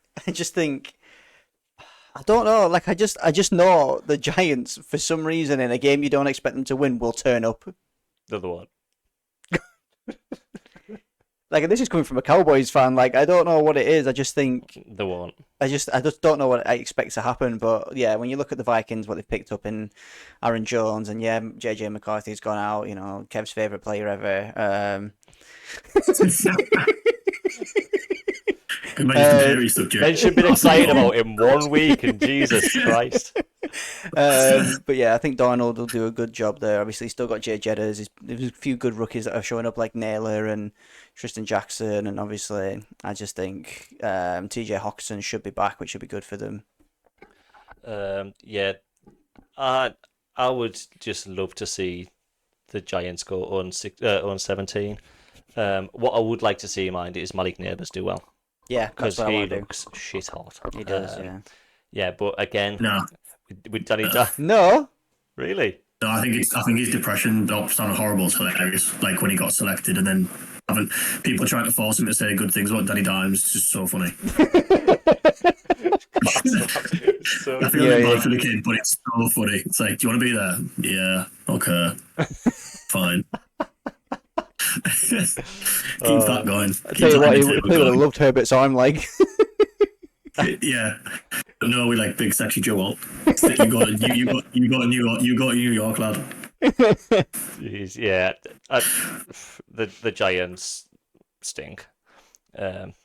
I don't know. Like I just know the Giants for some reason in a game you don't expect them to win will turn up. The other one. Like this is coming from a Cowboys fan. Like I don't know what it is. I just think the one. I just don't know what I expect to happen. But yeah, when you look at the Vikings, what they've picked up in Aaron Jones and yeah, JJ McCarthy's gone out. You know, Kev's favorite player ever. Ben should be excited about him 1 week, and Jesus Christ. But yeah, I think Darnold will do a good job there. Obviously, he's still got Jay Jettas. There's a few good rookies that are showing up, like Naylor and Tristan Jackson, and obviously, I just think TJ Hawkinson should be back, which should be good for them. Yeah, I would just love to see the Giants go on 17. What I would like to see, mind, is Malik Neighbours do well. Yeah, because he looks shit hot. He does, yeah. Yeah, but again, no, with Danny no, really. No, I think his depression sounded horrible. So like when he got selected, and then having people trying to force him to say good things about Danny Dimes, it's just so funny. I feel bad for the kid, but it's so funny. It's like, do you want to be there? Yeah, okay, fine. Keep that going. I tell you what, he would have loved Herbert, so I'm like. Yeah, no, we like big sexy Joe Alt. You got a New York lad. Jeez, yeah, the Giants stink.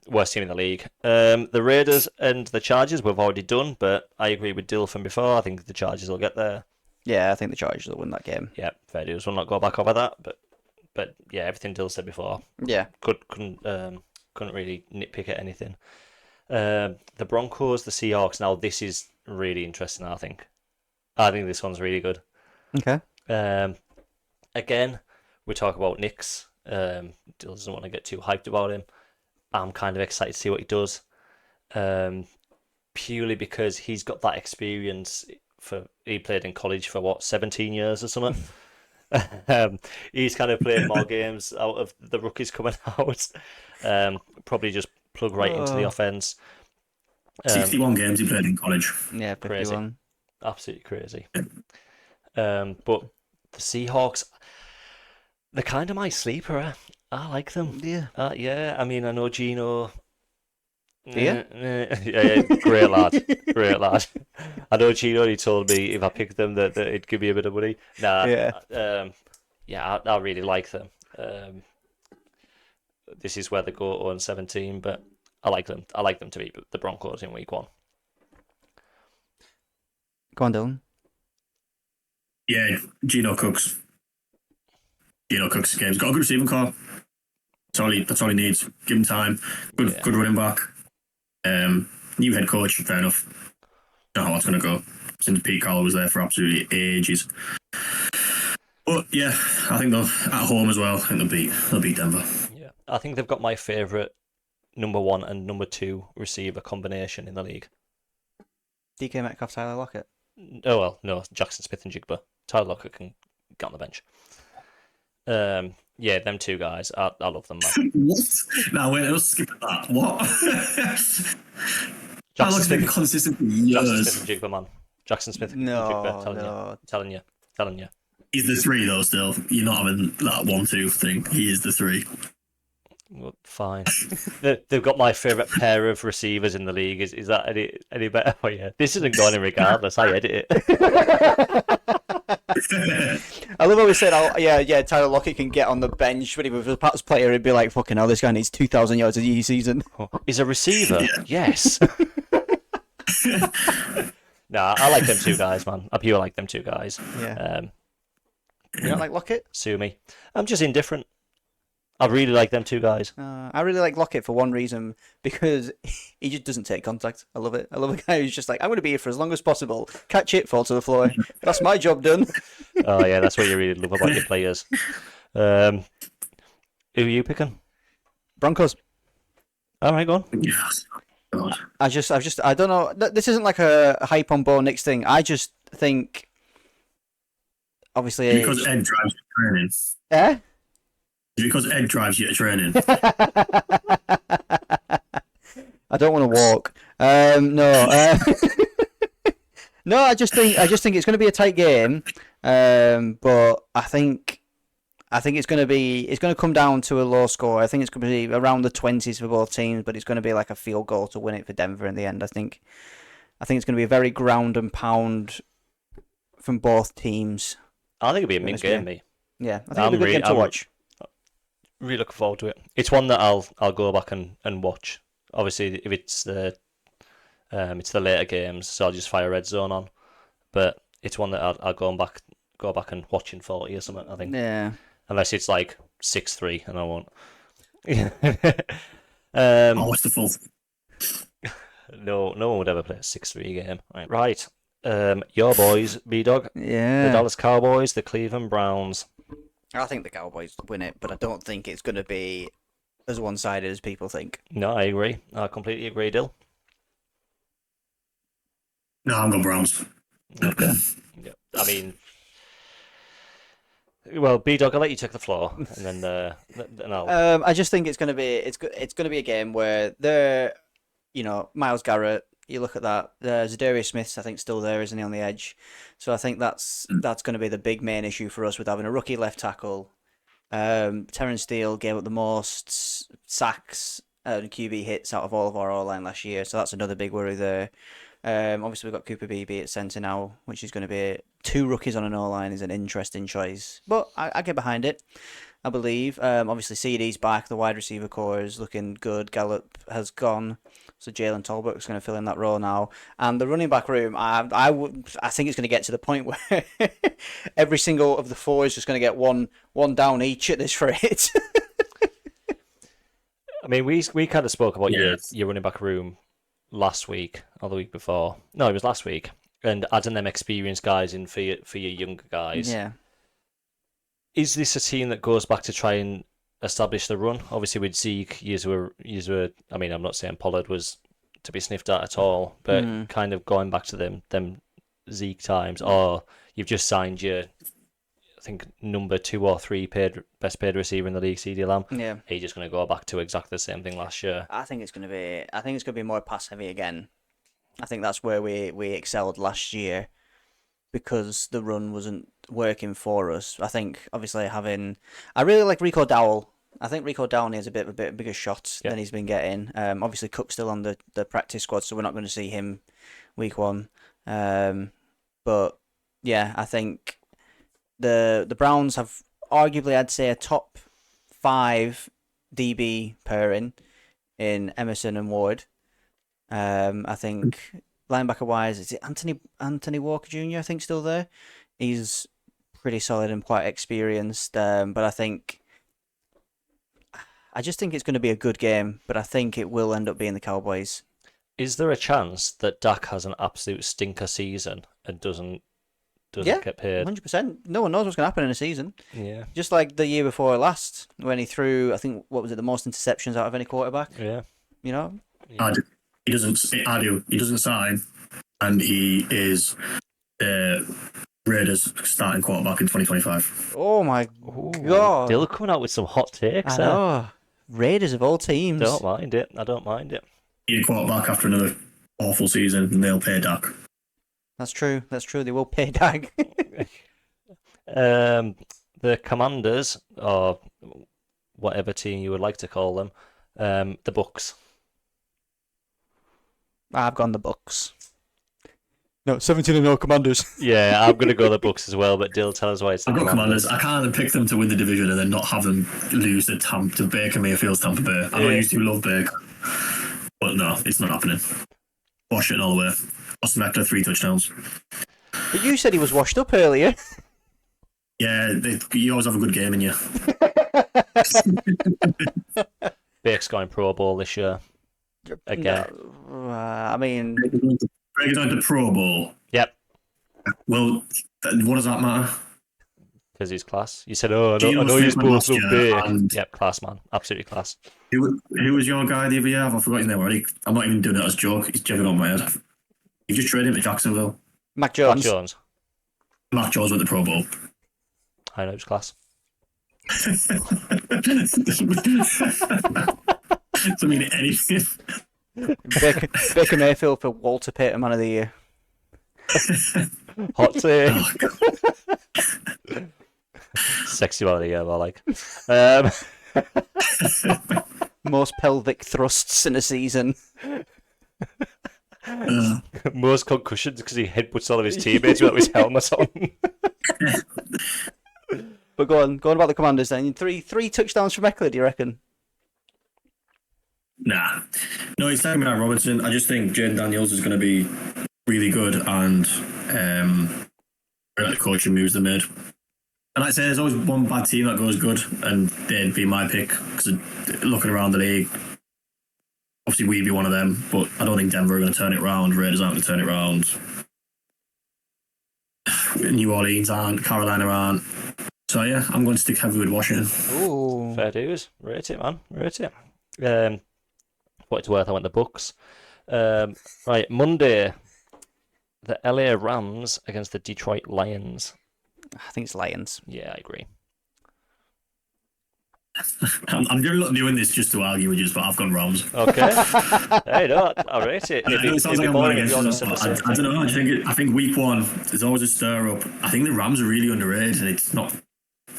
Worst team in the league. The Raiders and the Chargers we've already done, but I agree with Dill from before. I think the Chargers will get there. Yeah, I think the Chargers will win that game. Yeah, fair dues. We'll not go back over that, but yeah, everything Dill said before. Yeah, couldn't really nitpick at anything. The Broncos, the Seahawks. Now this is really interesting. I think this one's really good. Okay. Again, we talk about Knicks. Dill doesn't want to get too hyped about him. I'm kind of excited to see what he does. Purely because he's got that experience. He played in college for 17 years or something. He's kind of played more games out of the rookies coming out. Probably just plug right into the offense. 61 games he played in college. Yeah, 51. Crazy. Absolutely crazy. But the Seahawks, they're kind of my sleeper. I like them. Yeah. Yeah. I mean, I know Gino Do you? Yeah, great lad. Great lad. I know Gino already told me if I picked them that it'd give me a bit of money. Nah, Yeah. I really like them. This is where they go on 17, but I like them. I like them to beat the Broncos in week 1. Go on, Dylan. Yeah, Geno Cook's game's got a good receiving core. That's all he needs. Give him time. Good running back. New head coach, fair enough. Don't know how that's going to go since Pete Carroll was there for absolutely ages. But yeah, I think they'll at home as well. I think they'll beat Denver. Yeah, I think they've got my favourite number 1 and number 2 receiver combination in the league. DK Metcalf, Tyler Lockett. Oh well, no, Jackson Smith and Jigba. Tyler Lockett can get on the bench. Yeah, them 2 guys. I love them, man. What? No, wait, let's skip that. What? That looks been consistent for years. Jackson Smith and Jigba, man. Jackson Smith and Jigba, telling you. He's the 3 though. Still, you're not having that 1-2 thing. He is the 3. Well, fine. They've got my favourite pair of receivers in the league. Is that any better for you? This isn't going in regardless. I edit it. I love how we said, Tyler Lockett can get on the bench, but if he was a Pats player, he'd be like, fucking hell, this guy needs 2,000 yards a year season. He's a receiver? Yeah. Yes. Nah, I like them 2 guys, man. I pure like them 2 guys. Yeah. You don't like Lockett? Sue me. I'm just indifferent. I really like them 2 guys. I really like Lockett for one reason, because he just doesn't take contact. I love it. I love a guy who's just like, I'm going to be here for as long as possible. Catch it, fall to the floor. That's my job done. Oh, yeah, that's what you really love about your players. Who are you picking? Broncos. All right, go on. Yes. God. I don't know. This isn't like a hype on Bo Nix thing. I just think, obviously... Because Ed drives you to training. Eh? Because Ed drives you to training. I don't want to walk. No. No, I just think it's going to be a tight game. But I think it's going to come down to a low score. I think it's going to be around the 20s for both teams, but it's going to be like a field goal to win it for Denver in the end. I think it's going to be a very ground and pound from both teams. I think it'll be a mint game, mate. Yeah, I think it'll be a good game to watch. Really looking forward to it. It's one that I'll go back and watch. Obviously, if it's the later games, so I'll just fire Red Zone on. But it's one that I'll go back and watch in 40 or something. I think. Yeah. Unless it's like 6-3, and I won't. What's the full? No one would ever play a 6-3 game. Right. Your boys, B-Dog. Yeah. The Dallas Cowboys, the Cleveland Browns. I think the Cowboys win it, but I don't think it's going to be as one-sided as people think. No, I agree. I completely agree, Dill. No, I'm going Browns. Okay. Yeah. I mean, well, B-Dog, I'll let you take the floor, and then I'll. I just think it's going to be a game where Myles Garrett. You look at that. Zadarius Smith's, I think, still there, isn't he, on the edge? So I think that's going to be the big main issue for us with having a rookie left tackle. Terrence Steele gave up the most sacks and QB hits out of all of our O-line last year, so that's another big worry there. Obviously, we've got Cooper Beebe at centre now, which is going to be 2 rookies on an O-line is an interesting choice. But I get behind it, I believe. Obviously, CD's back. The wide receiver core is looking good. Gallup has gone. So Jalen Tolbert's going to fill in that role now, and the running back room. I think it's going to get to the point where every single of the 4 is just going to get one down each at this rate. I mean, we kind of spoke about your running back room last week or the week before. No, it was last week, and adding them experienced guys in for your younger guys. Yeah. Is this a team that goes back to try and establish the run? Obviously, with Zeke, you were. I mean, I'm not saying Pollard was to be sniffed at all, but kind of going back to them Zeke times, or you've just signed your, I think, number 2 or 3 best paid receiver in the league, CeeDee Lamb. Yeah. Are you just going to go back to exactly the same thing last year? I think it's going to be more pass heavy again. I think that's where we excelled last year, because the run wasn't working for us. I think, obviously, I really like Rico Dowell I think Rico Downey has a bit bigger shot than he's been getting. Obviously Cook's still on the practice squad, so we're not going to see him week 1. But yeah, I think the Browns have arguably, I'd say, a top 5 DB pairing in Emerson and Ward. I think linebacker wise, is it Anthony Walker Jr. I think still there. He's pretty solid and quite experienced. But I just think it's going to be a good game. But I think it will end up being the Cowboys. Is there a chance that Dak has an absolute stinker season and doesn't get paid? 100%. No one knows what's going to happen in a season. Yeah. Just like the year before last, when he threw, I think, what was it, the most interceptions out of any quarterback? Yeah. You know? Yeah. He doesn't sign, and he is Raiders starting quarterback in 2025. Oh my God. Dill coming out with some hot takes. I know. Raiders of all teams. Don't mind it. I don't mind it. Need a quarterback after another awful season, and they'll pay Dak. That's true. They will pay Dak. The Commanders, or whatever team you would like to call them, the Bucks. I've gone the Bucks. No, 17-0 Commanders. Yeah, I'm going to go the Bucks as well, but Dill, tell us why it's the I've got Commanders. Commanders. I can't pick them to win the division and then not have them lose to Baker Mayfield's Tampa Bay. I know I used to love Baker, but no, it's not happening. Washington all the way. Austin Eckler, 3 touchdowns. But you said he was washed up earlier. Yeah, you always have a good game in you. Baker's going Pro Bowl this year. Again. No, I mean... Baker's going to Pro Bowl. Yep. Well, what does that matter? Because he's class. You said, I know you're supposed to be. Yep, class, man. Absolutely class. Who was your guy the other year? I forgot his name already. I'm not even doing it as a joke. He's jigging on my head. You just traded him to Jacksonville. Mac Jones. Mac Jones went to Pro Bowl. I know, it was class. Doesn't mean anything. Baker Mayfield for Walter Payton Man of the Year. Hot take. Oh, Sexy Man of the Year, I like. Most pelvic thrusts in a season. Most concussions because he headbutts all of his teammates without his helmet on. But go on about the Commanders then. Three touchdowns from Eckler, do you reckon? Nah. No, he's taking out Robinson. I just think Jaden Daniels is going to be really good, and the coaching moves they made. And like I say, there's always one bad team that goes good, and they'd be my pick. Because looking around the league, obviously we'd be one of them, but I don't think Denver are going to turn it around. Raiders aren't going to turn it around. New Orleans aren't. Carolina aren't. So yeah, I'm going to stick heavy with Washington. Ooh. Fair dues. Rate it, man. Rate it. What it's worth, I went the Bucks. Right, Monday, the LA Rams against the Detroit Lions. I think it's Lions. Yeah, I agree. I'm not doing this just to argue with you, but I've gone Rams. Okay. Hey, no, I rate it. It sounds like I'm going against you. I don't know. I think week 1 there's always a stir up. I think the Rams are really underrated, and it's not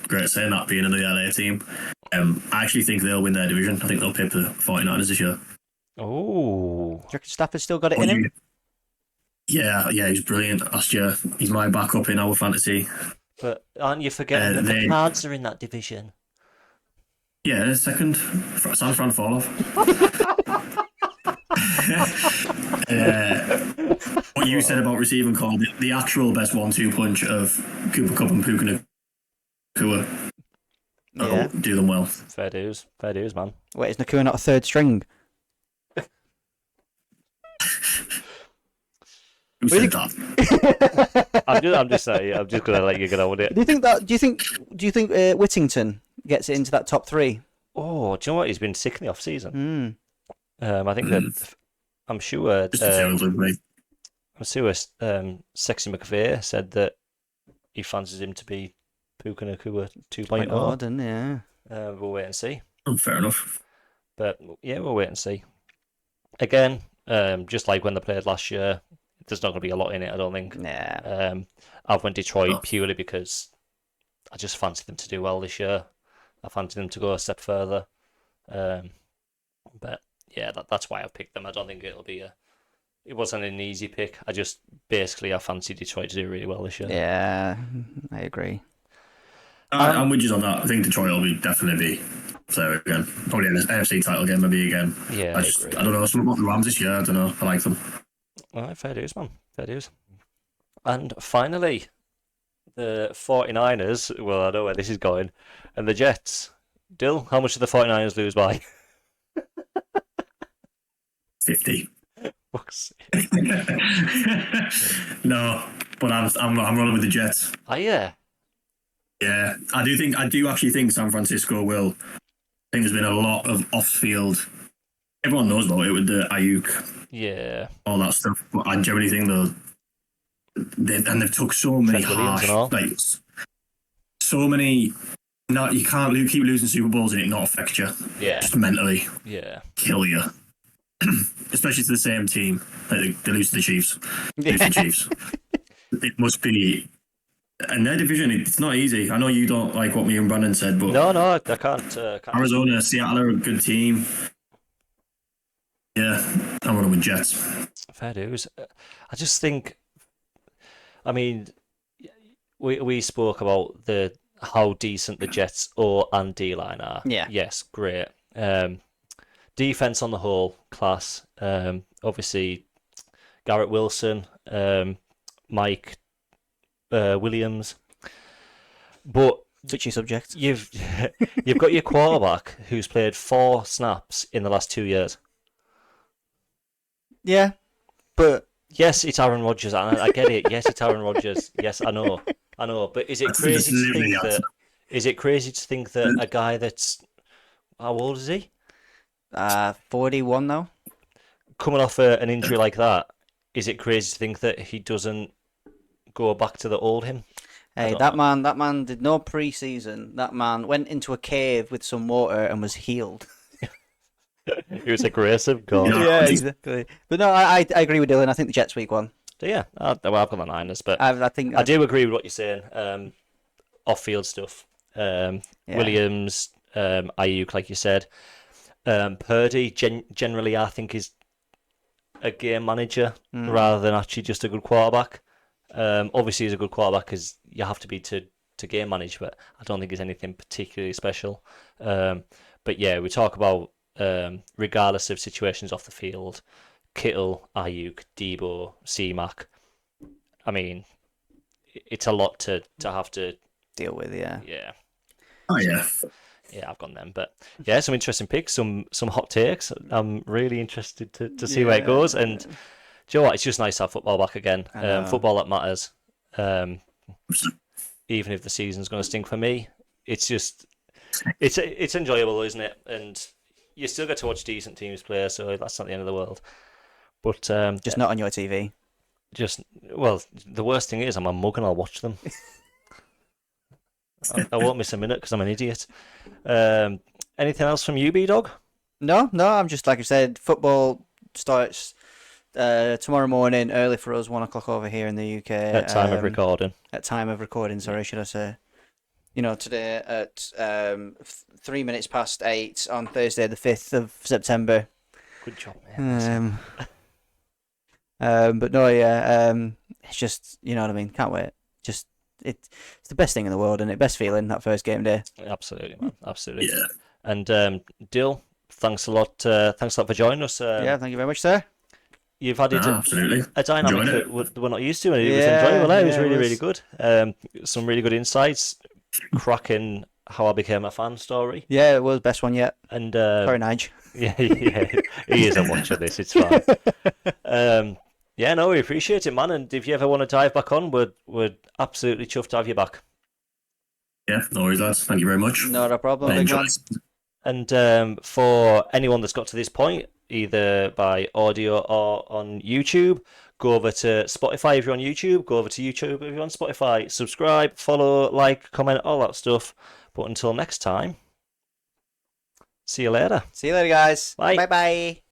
great saying that being another LA team. I actually think they'll win their division. I think they'll pick the 49ers this year. Oh. Do you reckon Stafford's still got it in him? Yeah, he was brilliant last year. He's my backup in our fantasy. But aren't you forgetting that the Cards are in that division? Yeah, second. San Fran fall off. What you said about receiving call, the actual best 1-2 punch of Cooper Kupp and Puka Nakua. Yeah. Do them well. Fair dues, man. Wait, is Nakua not a third string? Who said that? I'm just saying. I'm just gonna let you get on with it. Do you think Whittington gets it into that top 3? Oh, do you know what? He's been sick in the off season. Mm. I think that I'm sure. Just a terrible mate. I'm sure. Sexy McVeigh said that he fancies him to be Puka Nakua 2.0. Didn't yeah. We'll wait and see. Oh, fair enough. But yeah, we'll wait and see. Again, just like when they played last year, there's not going to be a lot in it, I don't think. Nah. I've went Detroit purely because I just fancy them to do well this year. I fancy them to go a step further. But yeah, that's why I picked them. I don't think it wasn't an easy pick. I fancy Detroit to do really well this year. Yeah, I agree. I'm with you on that. I think Detroit will definitely be there again. Probably an NFC title game, maybe again. Yeah, I agree. I don't know. Something about the Rams this year. I don't know. I like them. All right, fair dues, man. Fair dues. And finally, the 49ers. Well, I know where this is going. And the Jets. Dill, how much did the 49ers lose by? 50. Fuck's No, but I'm rolling with the Jets. Oh, yeah. Yeah, I do actually think San Francisco will. I think there's been a lot of off-field. Everyone knows about it with the Ayuk, Yeah. all that stuff. But I generally think they've took so many Trent Williams and harsh, all. like so many. No, you can't keep losing Super Bowls and it not affect you. Yeah. Just mentally Yeah. kill you. Especially to the same team. Like they lose to the Chiefs. Lose to the Chiefs. It must be. And their division, it's not easy. I know you don't like what me and Brandon said, but No, I can't. Arizona, Seattle are a good team. Yeah, I'm running with Jets. Fair dues. I just think, I mean, we spoke about how decent the Jets and D-line are. Yeah. Yes, great. Defense on the whole, class. Obviously, Garrett Wilson, Mike Williams, but Touchy subject. you've got your quarterback who's played 4 snaps in the last 2 years. Yeah, but Yes, it's Aaron Rodgers. I get it. Yes, it's Aaron Rodgers. Yes, I know. But is it crazy to think that? Is it crazy to think that a guy that's how old is he? 41 now. Coming off an injury like that, is it crazy to think that he doesn't go back to the old him? Hey, that man did no pre-season. That man went into a cave with some water and was healed. He was aggressive, God. Yeah, exactly. But no, I agree with Dylan. I think the Jets week 1. So yeah, I've got the Niners, but I think I do agree with what you're saying. Off-field stuff. Williams, Ayuk, like you said. Purdy, generally, I think is a game manager rather than actually just a good quarterback. Obviously, he's a good quarterback because you have to be to game manage, but I don't think he's anything particularly special. But yeah, we talk about regardless of situations off the field, Kittle, Ayuk, Debo, C-Mac. I mean, it's a lot to have to deal with. Yeah. Yeah. Oh yeah. Yeah, I've got them, but yeah, some interesting picks, some hot takes. I'm really interested to see where it goes. And do you know what? It's just nice to have football back again. Football that matters. Even if the season's going to stink for me, it's enjoyable, isn't it? And you still get to watch decent teams play, so that's not the end of the world. But just not on your TV. The worst thing is I'm a mug and I'll watch them. I won't miss a minute because I'm an idiot. Anything else from you, B-Dog? No, I'm just, like I said, football starts tomorrow morning, early for us, 1 o'clock over here in the UK. At time of recording. At time of recording, sorry, should I say. Today at 3 minutes past 8 on Thursday, the 5th of September. Good job, man. But no, yeah, it's just, you know what I mean, can't wait. Just, it's the best thing in the world, and best feeling, that first game day. Absolutely, man, absolutely. Yeah. And Dill, thanks a lot for joining us. Yeah, thank you very much, sir. You've added absolutely a dynamic that we're not used to, and it was enjoyable. It was really good. Some really good insights. Cracking how I became a fan story. Yeah, it was best one yet. And sorry, Nige. Yeah, he isn't watching this. It's fine. Yeah, no, we appreciate it, man. And if you ever want to dive back on, we're absolutely chuffed to have you back. Yeah, no worries, lads. Thank you very much. Not a problem, big man. And for anyone that's got to this point, either by audio or on YouTube, go over to Spotify if you're on YouTube, go over to YouTube if you're on Spotify, subscribe, follow, like, comment, all that stuff. But until next time, see you later. See you later, guys. Bye. Bye-bye.